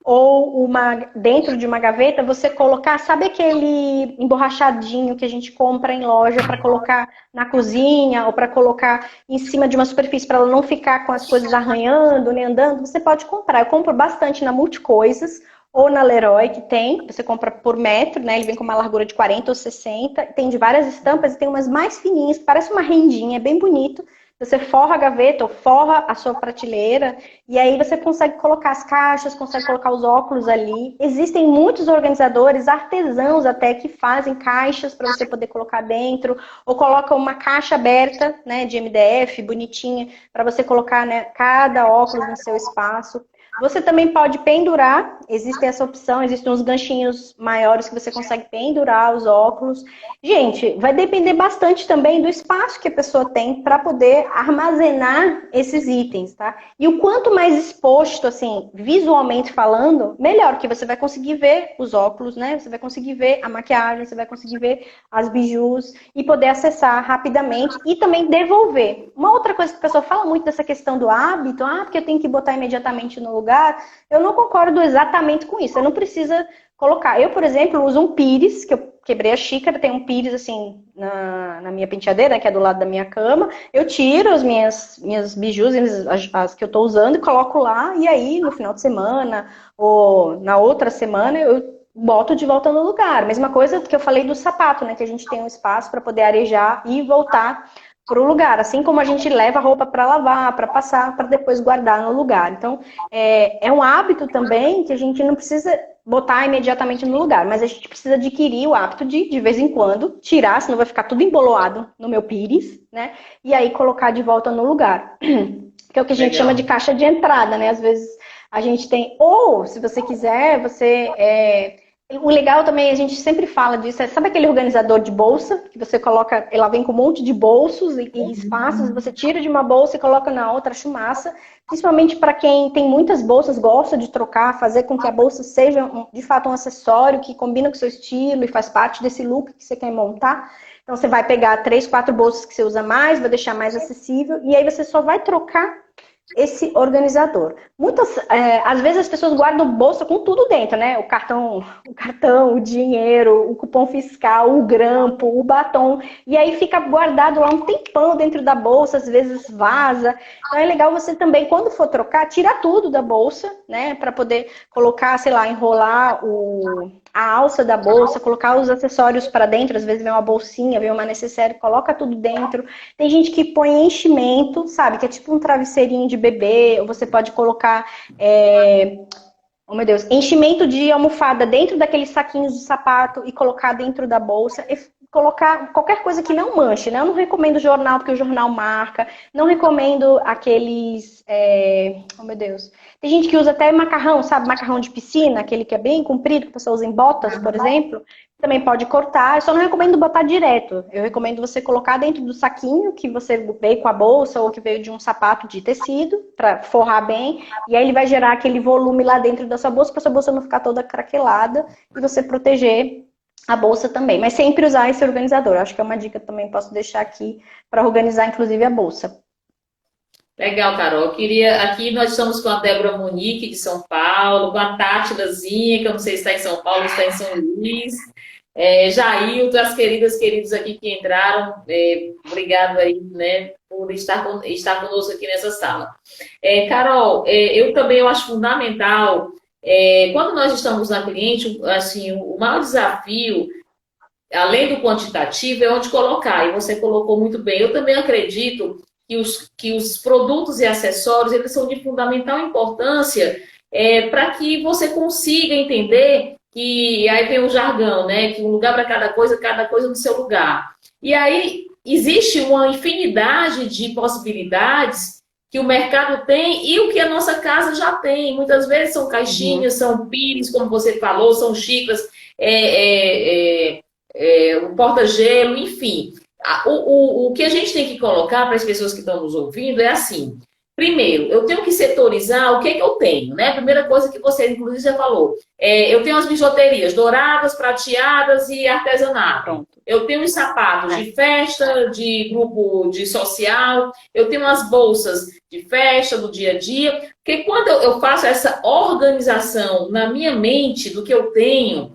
ou dentro de uma gaveta, você colocar, sabe aquele emborrachadinho que a gente compra em loja para colocar na cozinha ou para colocar em cima de uma superfície para ela não ficar com as coisas arranhando, nem andando? Você pode comprar. Eu compro bastante na Multicoisas ou na Leroy, que tem. Você compra por metro, né? Ele vem com uma largura de 40 ou 60. Tem de várias estampas e tem umas mais fininhas, que parece uma rendinha, é bem bonito. Você forra a gaveta ou forra a sua prateleira e aí você consegue colocar as caixas, consegue colocar os óculos ali. Existem muitos organizadores, artesãos até, que fazem caixas para você poder colocar dentro ou colocam uma caixa aberta, né, de MDF, bonitinha, para você colocar, né, cada óculos no seu espaço. Você também pode pendurar, existe essa opção, existem uns ganchinhos maiores que você consegue pendurar os óculos. Gente, vai depender bastante também do espaço que a pessoa tem para poder armazenar esses itens, tá? E o quanto mais exposto, assim, visualmente falando, melhor, que você vai conseguir ver os óculos, né? Você vai conseguir ver a maquiagem, você vai conseguir ver as bijus e poder acessar rapidamente e também devolver. Uma outra coisa que a pessoa fala muito dessa questão do hábito, porque eu tenho que botar imediatamente no lugar, eu não concordo exatamente com isso. Você não precisa colocar. Eu, por exemplo, uso um pires, que eu quebrei a xícara, tem um pires assim na minha penteadeira, que é do lado da minha cama. Eu tiro as minhas bijus, as que eu estou usando, e coloco lá, e aí no final de semana ou na outra semana eu boto de volta no lugar. Mesma coisa que eu falei do sapato, né? Que a gente tem um espaço para poder arejar e voltar para o lugar, assim como a gente leva a roupa para lavar, para passar, para depois guardar no lugar. Então, é um hábito também que a gente não precisa botar imediatamente no lugar, mas a gente precisa adquirir o hábito de vez em quando, tirar, senão vai ficar tudo emboloado no meu pires, né? E aí colocar de volta no lugar. Que é o que a gente chama de caixa de entrada, né? Às vezes a gente tem, ou se você quiser, o legal também, a gente sempre fala disso, sabe aquele organizador de bolsa, que você coloca, ela vem com um monte de bolsos e espaços, você tira de uma bolsa e coloca na outra, acho massa, principalmente para quem tem muitas bolsas, gosta de trocar, fazer com que a bolsa seja, de fato, um acessório que combina com o seu estilo e faz parte desse look que você quer montar. Então, você vai pegar 3, 4 bolsas que você usa mais, vai deixar mais acessível, e aí você só vai trocar esse organizador. Às vezes as pessoas guardam bolsa com tudo dentro, né? O dinheiro, o cupom fiscal, o grampo, o batom. E aí fica guardado lá um tempão dentro da bolsa, às vezes vaza. Então é legal você também, quando for trocar, tirar tudo da bolsa, né? Para poder colocar, sei lá, enrolar a alça da bolsa, colocar os acessórios para dentro. Às vezes vem uma bolsinha, vem uma necessaire, coloca tudo dentro. Tem gente que põe enchimento, sabe? Que é tipo um travesseirinho de bebê, ou você pode colocar, oh meu Deus, enchimento de almofada dentro daqueles saquinhos de sapato e colocar dentro da bolsa. E colocar qualquer coisa que não manche, né? Eu não recomendo jornal, porque o jornal marca. Não recomendo aqueles, oh meu Deus. Tem gente que usa até macarrão, sabe? Macarrão de piscina, aquele que é bem comprido, que a pessoa usa em botas, por exemplo. Também pode cortar, eu só não recomendo botar direto. Eu recomendo você colocar dentro do saquinho que você veio com a bolsa ou que veio de um sapato de tecido, para forrar bem. E aí ele vai gerar aquele volume lá dentro da sua bolsa, para sua bolsa não ficar toda craquelada e você proteger a bolsa também. Mas sempre usar esse organizador. Acho que é uma dica que também posso deixar aqui para organizar, inclusive, a bolsa. Legal, Carol. Aqui nós estamos com a Débora Monique, de São Paulo, com a Tátilazinha, que eu não sei se está em São Paulo ou está em São Luís. Jailton, as queridos aqui que entraram, obrigado aí, né, por estar conosco aqui nessa sala. Carol, eu acho fundamental, quando nós estamos na cliente, assim, o maior desafio, além do quantitativo, é onde colocar, e você colocou muito bem. Eu também acredito que os produtos e acessórios, eles são de fundamental importância para que você consiga entender que aí vem o jargão, né? Que um lugar para cada coisa no seu lugar. E aí existe uma infinidade de possibilidades que o mercado tem e o que a nossa casa já tem. Muitas vezes são caixinhas, são pires, como você falou, são xícaras, o porta-gelo, enfim. O que a gente tem que colocar para as pessoas que estão nos ouvindo é assim. Primeiro, eu tenho que setorizar o que eu tenho, né? Primeira coisa que você, inclusive, já falou. Eu tenho as bijuterias douradas, prateadas e artesanato. Pronto. Eu tenho os sapatos de festa, de grupo de social. Eu tenho as bolsas de festa, do dia a dia. Porque quando eu faço essa organização na minha mente do que eu tenho,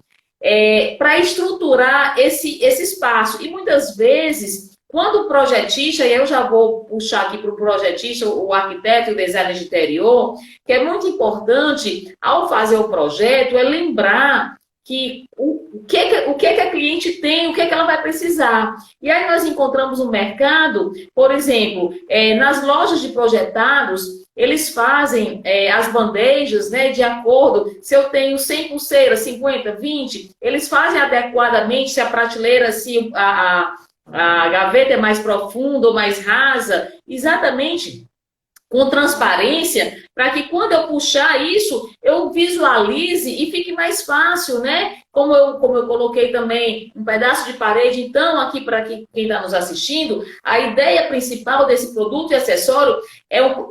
para estruturar esse espaço. E muitas vezes, quando o projetista, e eu já vou puxar aqui para o projetista, o arquiteto e o designer de interior, que é muito importante, ao fazer o projeto, é lembrar que o que a cliente tem, o que ela vai precisar. E aí nós encontramos no mercado, por exemplo, nas lojas de projetados, eles fazem as bandejas, né, de acordo, se eu tenho 100 pulseiras, 50, 20, eles fazem adequadamente, se a prateleira, se a gaveta é mais profunda ou mais rasa, exatamente com transparência, para que quando eu puxar isso, eu visualize e fique mais fácil, né? Como eu coloquei também um pedaço de parede, então, aqui para quem está nos assistindo, a ideia principal desse produto e acessório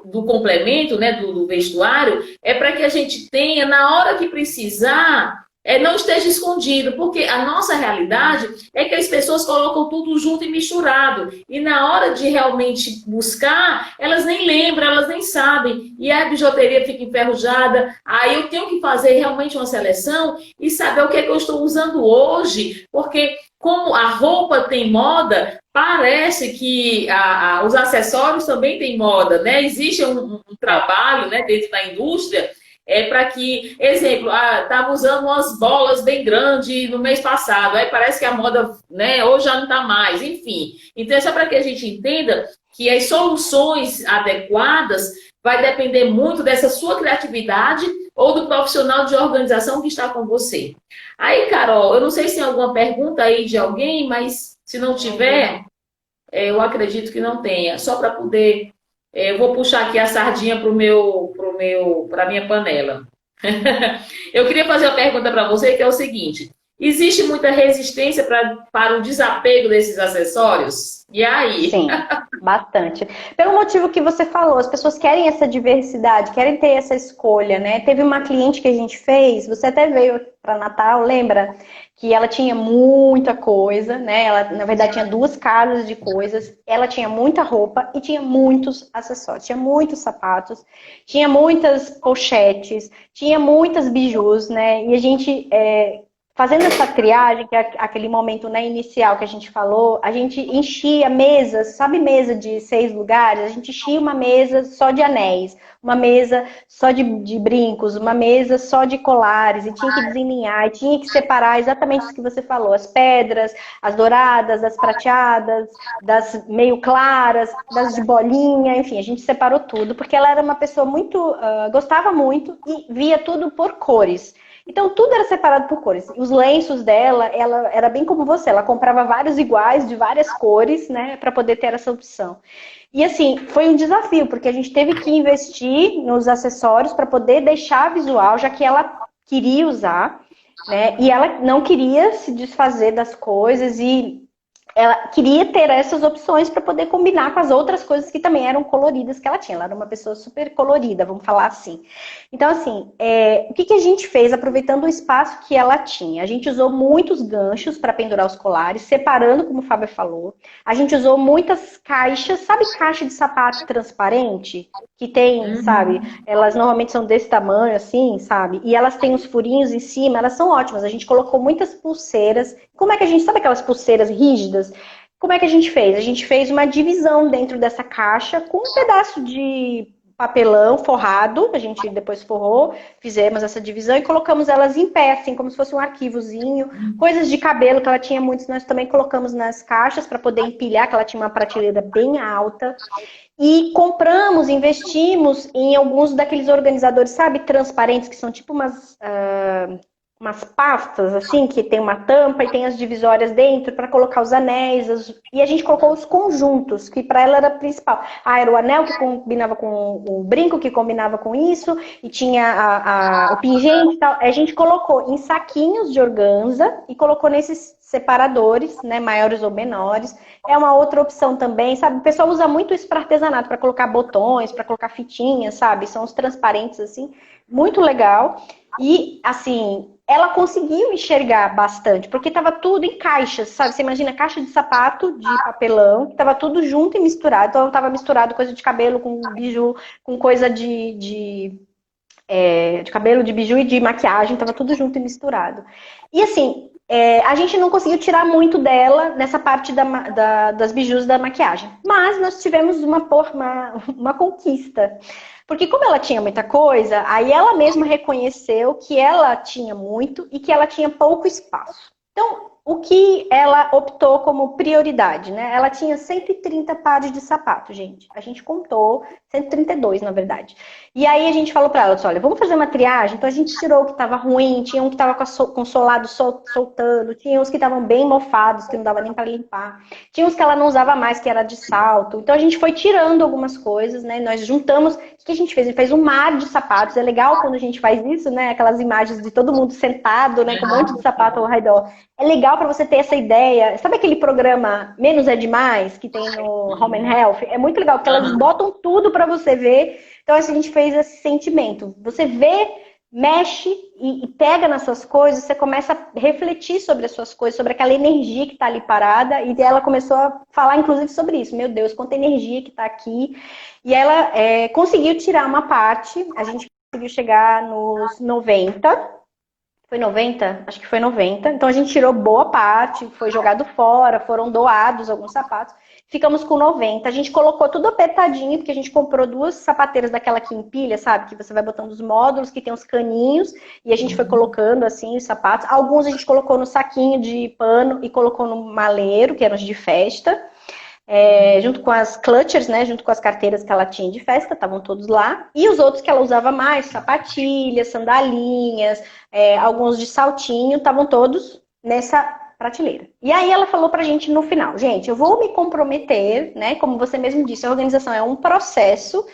do complemento, né, do vestuário, é para que a gente tenha, na hora que precisar, não esteja escondido, porque a nossa realidade é que as pessoas colocam tudo junto e misturado. E na hora de realmente buscar, elas nem lembram, elas nem sabem. E a bijuteria fica enferrujada. Aí eu tenho que fazer realmente uma seleção e saber o que é que eu estou usando hoje. Porque como a roupa tem moda, parece que os acessórios também têm moda, né? Existe um trabalho, né, dentro da indústria para que, exemplo, estava usando umas bolas bem grandes no mês passado, aí parece que a moda, né, hoje já não está mais, enfim. Então, é só para que a gente entenda que as soluções adequadas vai depender muito dessa sua criatividade ou do profissional de organização que está com você. Aí, Carol, eu não sei se tem alguma pergunta aí de alguém, mas se não tiver, eu acredito que não tenha. Só para poder... Eu vou puxar aqui a sardinha para a minha panela. Eu queria fazer uma pergunta para você, que é o seguinte. Existe muita resistência para o desapego desses acessórios? E aí? Sim, bastante. Pelo motivo que você falou, as pessoas querem essa diversidade, querem ter essa escolha, né? Teve uma cliente que a gente fez, você até veio para Natal, lembra? Que ela tinha muita coisa, né? Ela, na verdade, tinha 2 casas de coisas, ela tinha muita roupa e tinha muitos acessórios, tinha muitos sapatos, tinha muitas pochetes, tinha muitas bijus, né? E a gente fazendo essa triagem, que é aquele momento, né, inicial que a gente falou, a gente enchia mesas, sabe, mesa de 6 lugares? A gente enchia uma mesa só de anéis, uma mesa só de brincos, uma mesa só de colares, e tinha que desenlinhar, e tinha que separar exatamente isso que você falou, as pedras, as douradas, as prateadas, das meio claras, das de bolinha, enfim, a gente separou tudo, porque ela era uma pessoa muito, gostava muito e via tudo por cores. Então, tudo era separado por cores. Os lenços dela, ela era bem como você, ela comprava vários iguais, de várias cores, né, para poder ter essa opção. E assim, foi um desafio, porque a gente teve que investir nos acessórios para poder deixar visual, já que ela queria usar, né, e ela não queria se desfazer das coisas e ela queria ter essas opções para poder combinar com as outras coisas que também eram coloridas que ela tinha. Ela era uma pessoa super colorida, vamos falar assim. Então, assim, o que a gente fez aproveitando o espaço que ela tinha? A gente usou muitos ganchos para pendurar os colares, separando, como o Fábio falou. A gente usou muitas caixas, sabe caixa de sapato transparente? Que tem, sabe? Elas normalmente são desse tamanho, assim, sabe? E elas têm os furinhos em cima, elas são ótimas. A gente colocou muitas pulseiras. Como é que a gente, sabe aquelas pulseiras rígidas? Como é que a gente fez? A gente fez uma divisão dentro dessa caixa com um pedaço de papelão forrado, a gente depois forrou, fizemos essa divisão e colocamos elas em pé, assim, como se fosse um arquivozinho. Coisas de cabelo que ela tinha muitos, nós também colocamos nas caixas para poder empilhar, que ela tinha uma prateleira bem alta. E compramos, investimos em alguns daqueles organizadores, sabe, transparentes, que são tipo umas pastas, assim, que tem uma tampa e tem as divisórias dentro para colocar os anéis. E a gente colocou os conjuntos, que para ela era principal. Era o anel que combinava com o brinco, que combinava com isso, e tinha o pingente e tal. A gente colocou em saquinhos de organza e colocou nesses separadores, né, maiores ou menores. É uma outra opção também, sabe? O pessoal usa muito isso para artesanato, para colocar botões, para colocar fitinhas, sabe? São os transparentes, assim, muito legal. E, assim, ela conseguiu enxergar bastante, porque estava tudo em caixas, sabe? Você imagina caixa de sapato, de papelão, que estava tudo junto e misturado. Então, estava misturado coisa de cabelo com biju, com coisa de cabelo, de biju e de maquiagem, estava tudo junto e misturado. E, assim, a gente não conseguiu tirar muito dela nessa parte das bijus da maquiagem. Mas nós tivemos uma conquista. Porque como ela tinha muita coisa, aí ela mesma reconheceu que ela tinha muito e que ela tinha pouco espaço. Então, o que ela optou como prioridade, né? Ela tinha 130 pares de sapato, gente. A gente contou, 132, na verdade. E aí a gente falou pra ela, olha, vamos fazer uma triagem? Então a gente tirou o que estava ruim, tinha um que estava com o solado soltando, tinha uns que estavam bem mofados, que não dava nem para limpar. Tinha uns que ela não usava mais, que era de salto. Então a gente foi tirando algumas coisas, né? Nós juntamos, o que a gente fez? A gente fez um mar de sapatos. É legal quando a gente faz isso, né? Aquelas imagens de todo mundo sentado, né? Com um monte de sapato ao redor. É legal para você ter essa ideia. Sabe aquele programa Menos é Demais, que tem no Home and Health? É muito legal, porque elas botam tudo para você ver. Então, assim, a gente fez esse sentimento. Você vê, mexe e pega nas suas coisas, você começa a refletir sobre as suas coisas, sobre aquela energia que está ali parada. E ela começou a falar, inclusive, sobre isso. Meu Deus, quanta energia que está aqui. E ela conseguiu tirar uma parte. A gente conseguiu chegar nos 90. Foi 90? Acho que foi 90. Então a gente tirou boa parte, foi jogado fora, foram doados alguns sapatos. Ficamos com 90. A gente colocou tudo apertadinho, porque a gente comprou 2 sapateiras daquela que empilha, sabe? Que você vai botando os módulos, que tem os caninhos, e a gente foi colocando assim os sapatos. Alguns a gente colocou no saquinho de pano e colocou no maleiro, que eram os de festa. Junto com as clutchers, né, junto com as carteiras que ela tinha de festa, estavam todos lá. E os outros que ela usava mais, sapatilhas, sandalinhas, alguns de saltinho, estavam todos nessa prateleira. E aí ela falou pra gente no final, gente, eu vou me comprometer, né, como você mesmo disse, a organização é um processo,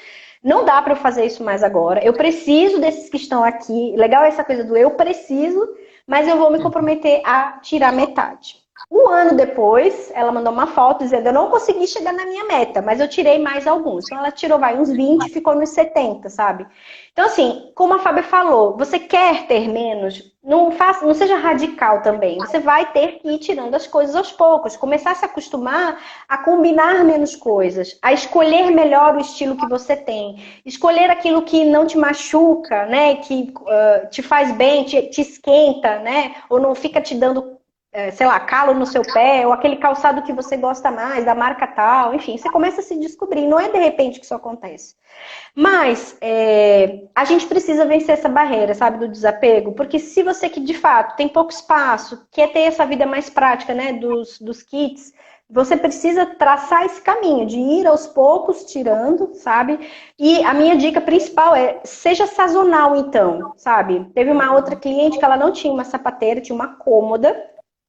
Não dá para eu fazer isso mais agora. Eu preciso desses que estão aqui. Legal essa coisa do eu preciso, mas eu vou me comprometer a tirar metade. Um ano depois, ela mandou uma foto dizendo: eu não consegui chegar na minha meta, mas eu tirei mais alguns. Então ela tirou, uns 20, ficou nos 70, sabe? Então, assim, como a Fábia falou, você quer ter menos, não seja radical também. Você vai ter que ir tirando as coisas aos poucos, começar a se acostumar a combinar menos coisas, a escolher melhor o estilo que você tem, escolher aquilo que não te machuca, né? Que te faz bem, te esquenta, né? Ou não fica te dando, sei lá, calo no seu pé, ou aquele calçado que você gosta mais, da marca tal, enfim, você começa a se descobrir, não é de repente que isso acontece. Mas a gente precisa vencer essa barreira, sabe, do desapego, porque se você que de fato tem pouco espaço, quer ter essa vida mais prática, né, dos kits, você precisa traçar esse caminho, de ir aos poucos tirando, sabe? E a minha dica principal é, seja sazonal então, sabe? Teve uma outra cliente que ela não tinha uma sapateira, tinha uma cômoda,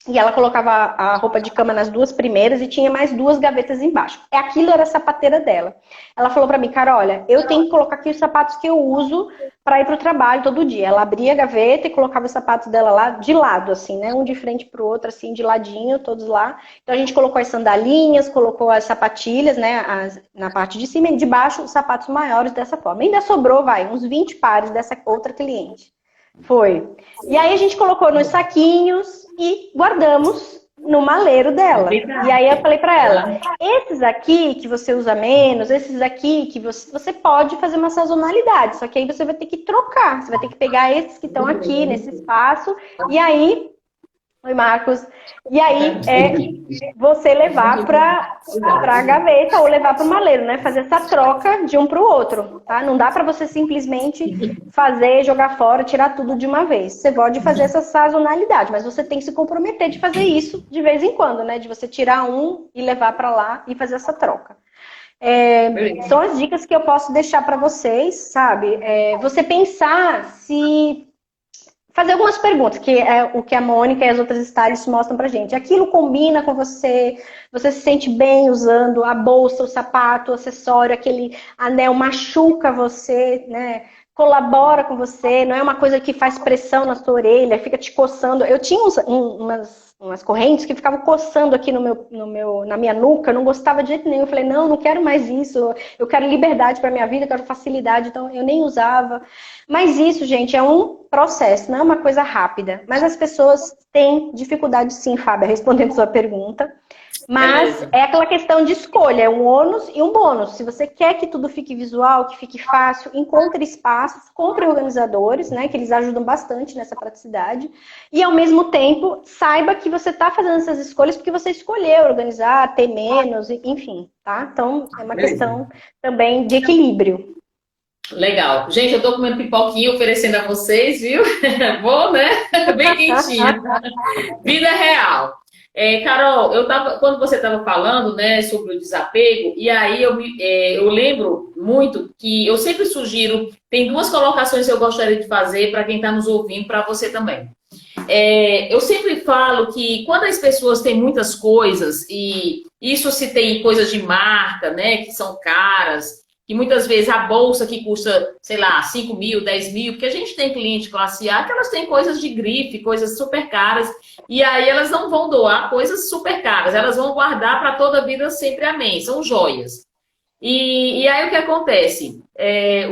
e ela colocava a roupa de cama nas duas primeiras e tinha mais 2 gavetas embaixo. Aquilo era a sapateira dela. Ela falou pra mim: cara, olha, eu tenho que colocar aqui os sapatos que eu uso pra ir pro trabalho todo dia. Ela abria a gaveta e colocava os sapatos dela lá de lado, assim, né? Um de frente pro outro, assim, de ladinho, todos lá. Então a gente colocou as sandalinhas, colocou as sapatilhas, né? Na parte de cima e de baixo, os sapatos maiores dessa forma. Ainda sobrou, uns 20 pares dessa outra cliente. Foi. E aí a gente colocou nos saquinhos e guardamos no maleiro dela. E aí eu falei pra ela: esses aqui que você usa menos, esses aqui que você pode fazer uma sazonalidade, só que aí você vai ter que trocar, você vai ter que pegar esses que estão aqui nesse espaço, e aí... Oi, Marcos. E aí você levar para a gaveta ou levar para o maleiro, né? Fazer essa troca de um para o outro, tá? Não dá para você simplesmente fazer, jogar fora, tirar tudo de uma vez. Você pode fazer essa sazonalidade, mas você tem que se comprometer de fazer isso de vez em quando, né? De você tirar um e levar para lá e fazer essa troca. São as dicas que eu posso deixar para vocês, sabe? Você pensar se... fazer algumas perguntas, que é o que a Mônica e as outras stylists mostram pra gente. Aquilo combina com você, você se sente bem usando a bolsa, o sapato, o acessório, aquele anel machuca você, né? Colabora com você, não é uma coisa que faz pressão na sua orelha, fica te coçando. Eu tinha umas correntes que ficavam coçando aqui na minha nuca, eu não gostava de jeito nenhum. Eu falei: não quero mais isso, eu quero liberdade para minha vida, eu quero facilidade, então eu nem usava. Mas isso, gente, é um processo, não é uma coisa rápida. Mas as pessoas têm dificuldade sim, Fábia, respondendo a sua pergunta. Mas é aquela questão de escolha, é um ônus e um bônus. Se você quer que tudo fique visual, que fique fácil, encontre espaços, compre organizadores, né, que eles ajudam bastante nessa praticidade. E ao mesmo tempo, saiba que você está fazendo essas escolhas porque você escolheu organizar, ter menos, enfim, tá? Então, é uma questão também de equilíbrio. Legal. Gente, eu tô comendo pipoquinha oferecendo a vocês, viu? Bom, né? Bem quentinho. Vida real. Carol, quando você estava falando, né, sobre o desapego, e aí eu lembro muito que eu sempre sugiro, tem 2 colocações que eu gostaria de fazer para quem está nos ouvindo, para você também. Eu sempre falo que quando as pessoas têm muitas coisas, e isso se tem coisas de marca, né, que são caras, que muitas vezes a bolsa que custa, sei lá, 5 mil, 10 mil, porque a gente tem cliente classe A que elas têm coisas de grife, coisas super caras, e aí elas não vão doar coisas super caras, elas vão guardar para toda a vida sempre, amém, são joias. E aí o que acontece?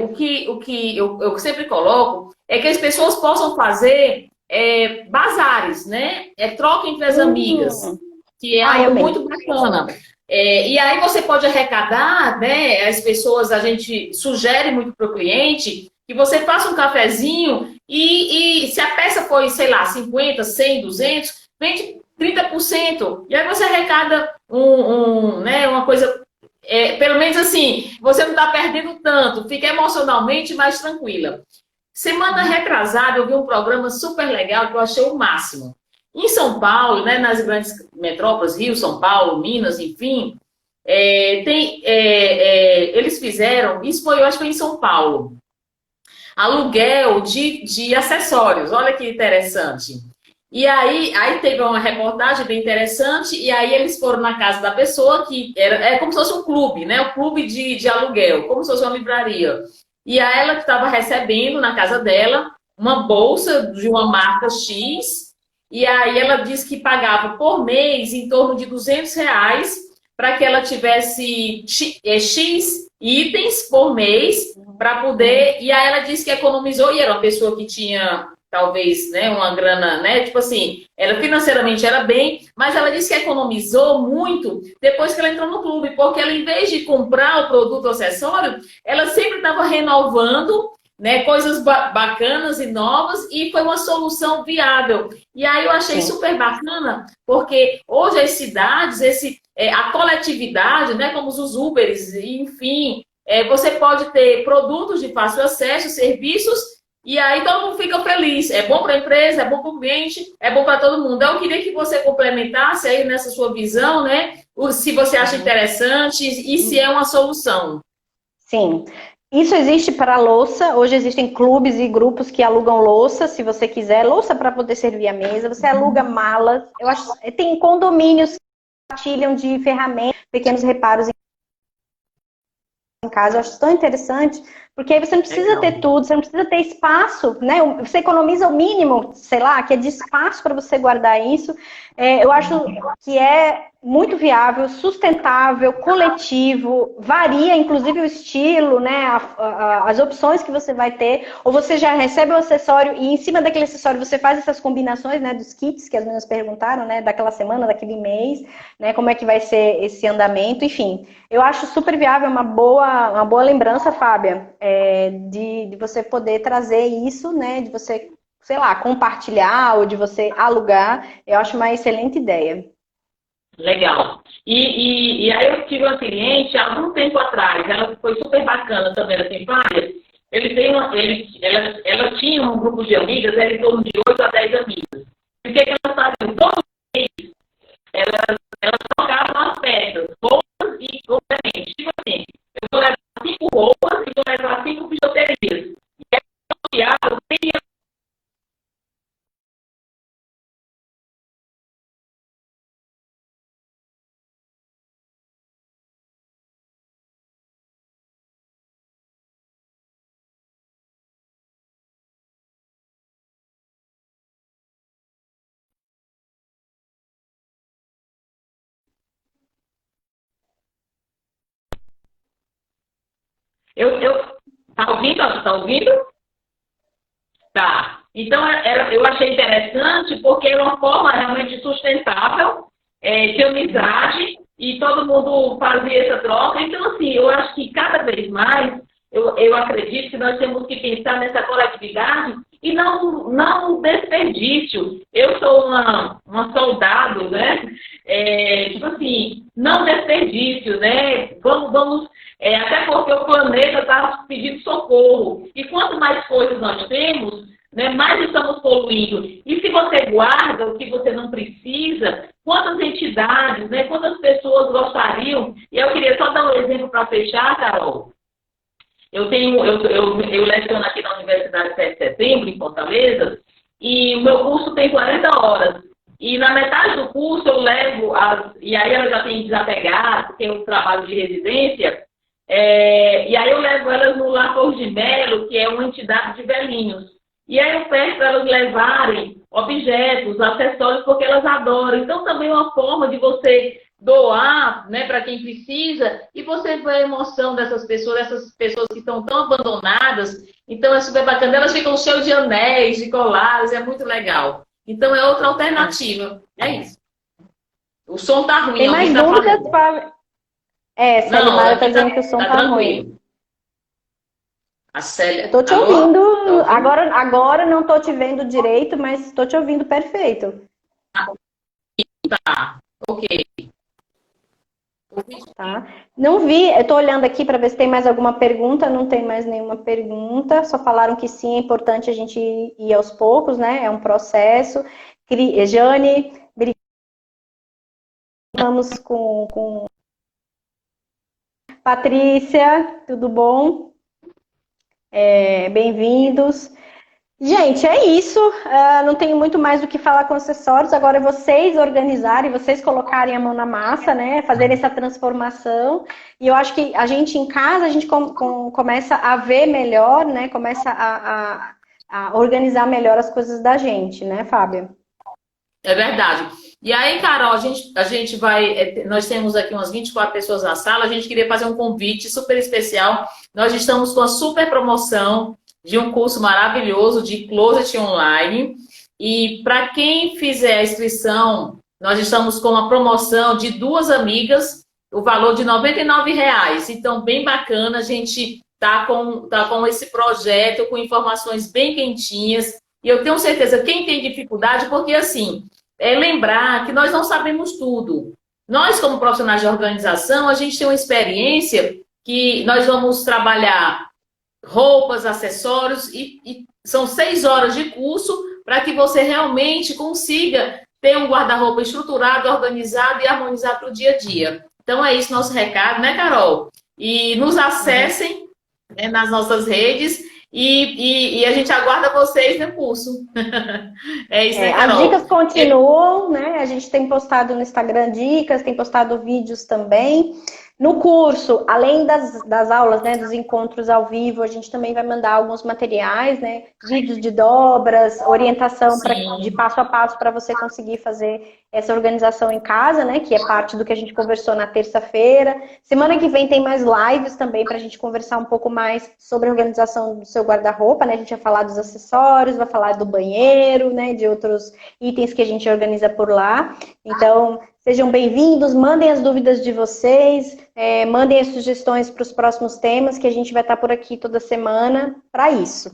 O que eu sempre coloco é que as pessoas possam fazer bazares, né? Troca entre as amigas, que é algo muito bacana. E aí você pode arrecadar, né? As pessoas, a gente sugere muito para o cliente que você faça um cafezinho e se a peça foi, sei lá, 50, 100, 200, vende 30%. E aí você arrecada né, uma coisa, pelo menos assim, você não está perdendo tanto, fica emocionalmente mais tranquila. Semana retrasada eu vi um programa super legal que eu achei o máximo. Em São Paulo, né, nas grandes metrópoles, Rio, São Paulo, Minas, enfim, eles fizeram, isso foi, eu acho que foi em São Paulo, aluguel de acessórios, olha que interessante. E aí teve uma reportagem bem interessante, e aí eles foram na casa da pessoa, que é como se fosse um clube, né? Um clube de aluguel, como se fosse uma livraria. E aí ela estava recebendo na casa dela uma bolsa de uma marca X, e aí ela disse que pagava por mês em torno de R$ 200 para que ela tivesse X itens por mês para poder. E aí ela disse que economizou, e era uma pessoa que tinha talvez, né, uma grana, né, tipo assim, ela financeiramente era bem, mas ela disse que economizou muito depois que ela entrou no clube, porque ela, em vez de comprar o produto ou acessório, ela sempre estava renovando, né, coisas bacanas e novas, e foi uma solução viável. E aí eu achei Sim. super bacana, porque hoje as cidades, a coletividade, né, como os Ubers, enfim, você pode ter produtos de fácil acesso, serviços, e aí todo mundo fica feliz. É bom para a empresa, é bom para o cliente, é bom para todo mundo. Eu queria que você complementasse aí nessa sua visão, né? Se você acha interessante e se é uma solução. Sim. Isso existe para louça. Hoje existem clubes e grupos que alugam louça, se você quiser, louça para poder servir a mesa. Você aluga malas. Eu acho, tem condomínios que compartilham de ferramentas, pequenos reparos em casa. Eu acho tão interessante, porque aí você não precisa ter tudo, você não precisa ter espaço, né? Você economiza o mínimo, sei lá, que é de espaço para você guardar isso. Eu acho que é muito viável, sustentável, coletivo, varia inclusive o estilo, né? As opções que você vai ter, ou você já recebe o acessório e em cima daquele acessório você faz essas combinações, né? Dos kits que as meninas perguntaram, né? Daquela semana, daquele mês, né? Como é que vai ser esse andamento, enfim. Eu acho super viável, uma boa lembrança, Fábia, de você poder trazer isso, né? De você, sei lá, compartilhar ou de você alugar. Eu acho uma excelente ideia. Legal. E aí eu tive uma cliente há algum tempo atrás, ela foi super bacana também, assim, várias. Ela tinha um grupo de amigas, era em torno de 8 a 10 amigas. E o que elas faziam? Todo mês, elas trocavam as peças, roupas e complementos. Tipo assim, eu vou levar 5 roupas e vou levar 5 bijuterias. E aí, eu tenho. Tá ouvindo? Tá ouvindo? Tá. Então, eu achei interessante porque é uma forma realmente sustentável, de amizade, e todo mundo fazia essa troca. Então, assim, eu acho que cada vez mais, eu acredito que nós temos que pensar nessa coletividade e não desperdício. Eu sou uma soldado, né? Tipo assim, não desperdício, né? Vamos até porque o planeta está pedindo socorro. E quanto mais coisas nós temos, né, mais estamos poluindo. E se você guarda o que você não precisa, quantas entidades, né, quantas pessoas gostariam? E eu queria só dar um exemplo para fechar, Carol. Eu leciono aqui na Universidade 7 de Setembro, em Fortaleza, e o meu curso tem 40 horas. E na metade do curso eu levo, e aí ela já tem desapegado, tem um trabalho de residência, e aí eu levo elas no Lar Cor de Melo, que é uma entidade de velhinhos. E aí eu peço para elas levarem objetos, acessórios, porque elas adoram. Então também é uma forma de você doar, né, para quem precisa, e você vê a emoção dessas pessoas que estão tão abandonadas. Então é super bacana. Elas ficam cheias de anéis, de colares, é muito legal. Então é outra alternativa. É isso. O som tá ruim. Tem mais dúvidas, Fábia? Célia Mara está dizendo que o som tá ruim. A Célia. Estou te ouvindo. Agora não estou te vendo direito, mas estou te ouvindo perfeito. Tá. Ok. Tá. Não vi, eu estou olhando aqui para ver se tem mais alguma pergunta, não tem mais nenhuma pergunta, só falaram que sim, é importante a gente ir aos poucos, né? É um processo. Jane, vamos com Patrícia, tudo bom? Bem-vindos. Gente, é isso. Não tenho muito mais do que falar com acessórios. Agora é vocês organizarem, vocês colocarem a mão na massa, né? Fazerem essa transformação. E eu acho que a gente em casa, a gente começa a ver melhor, né? Começa a organizar melhor as coisas da gente, né, Fábio? É verdade. E aí, Carol, a gente vai. Nós temos aqui umas 24 pessoas na sala. A gente queria fazer um convite super especial. Nós estamos com a super promoção de um curso maravilhoso de Closet Online. E para quem fizer a inscrição, nós estamos com uma promoção de duas amigas, o valor de R$ 99. Então, bem bacana. A gente tá com esse projeto, com informações bem quentinhas. E eu tenho certeza, quem tem dificuldade, porque assim, é lembrar que nós não sabemos tudo. Nós, como profissionais de organização, a gente tem uma experiência que nós vamos trabalhar roupas, acessórios, e são 6 horas de curso para que você realmente consiga ter um guarda-roupa estruturado, organizado e harmonizado para o dia a dia. Então é isso nosso recado, né, Carol? E nos acessem, né, nas nossas redes e a gente aguarda vocês no curso. É isso, né, As Carol? dicas continuam, né? A gente tem postado no Instagram dicas, tem postado vídeos também. No curso, além das aulas, né, dos encontros ao vivo, a gente também vai mandar alguns materiais, né? Vídeos de dobras, orientação de Sim, passo a passo para você conseguir fazer essa organização em casa, né? Que é parte do que a gente conversou na terça-feira. Semana que vem tem mais lives também para a gente conversar um pouco mais sobre a organização do seu guarda-roupa, né? A gente vai falar dos acessórios, vai falar do banheiro, né? De outros itens que a gente organiza por lá. Então, sejam bem-vindos, mandem as dúvidas de vocês, mandem as sugestões para os próximos temas, que a gente vai estar por aqui toda semana para isso.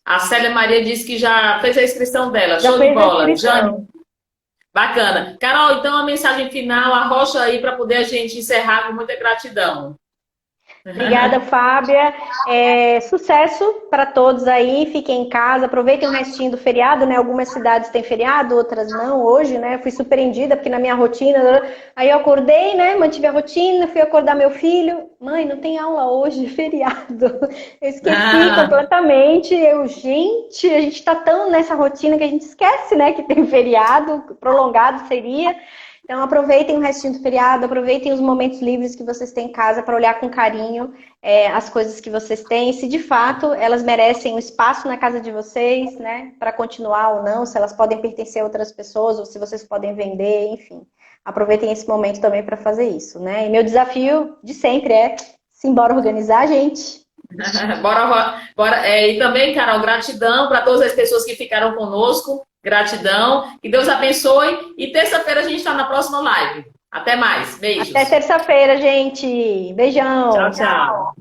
a Célia Maria disse que já fez a inscrição dela. Já Show de fez a bola. Jane, inscrição. bacana. Carol, então a mensagem final, arrocha aí para poder a gente encerrar com muita gratidão. Obrigada, Fábia. Sucesso para todos aí. Fiquem em casa, aproveitem o restinho do feriado, né? Algumas cidades têm feriado, outras não. Hoje, né? Fui surpreendida porque na minha rotina, aí eu acordei, né? Mantive a rotina, fui acordar meu filho. Mãe, não tem aula hoje, feriado. Eu esqueci completamente. Gente, a gente tá tão nessa rotina que a gente esquece, né? Que tem feriado, prolongado seria. Então, aproveitem o restinho do feriado, aproveitem os momentos livres que vocês têm em casa para olhar com carinho as coisas que vocês têm, se de fato elas merecem um espaço na casa de vocês, né, para continuar ou não, se elas podem pertencer a outras pessoas ou se vocês podem vender, enfim. Aproveitem esse momento também para fazer isso, né? E meu desafio de sempre é simbora organizar, gente. Bora. E também, Carol, gratidão para todas as pessoas que ficaram conosco. Gratidão. Que Deus abençoe. E terça-feira a gente está na próxima live. Até mais. Beijos. Até terça-feira, gente. Tchau, Beijão. tchau.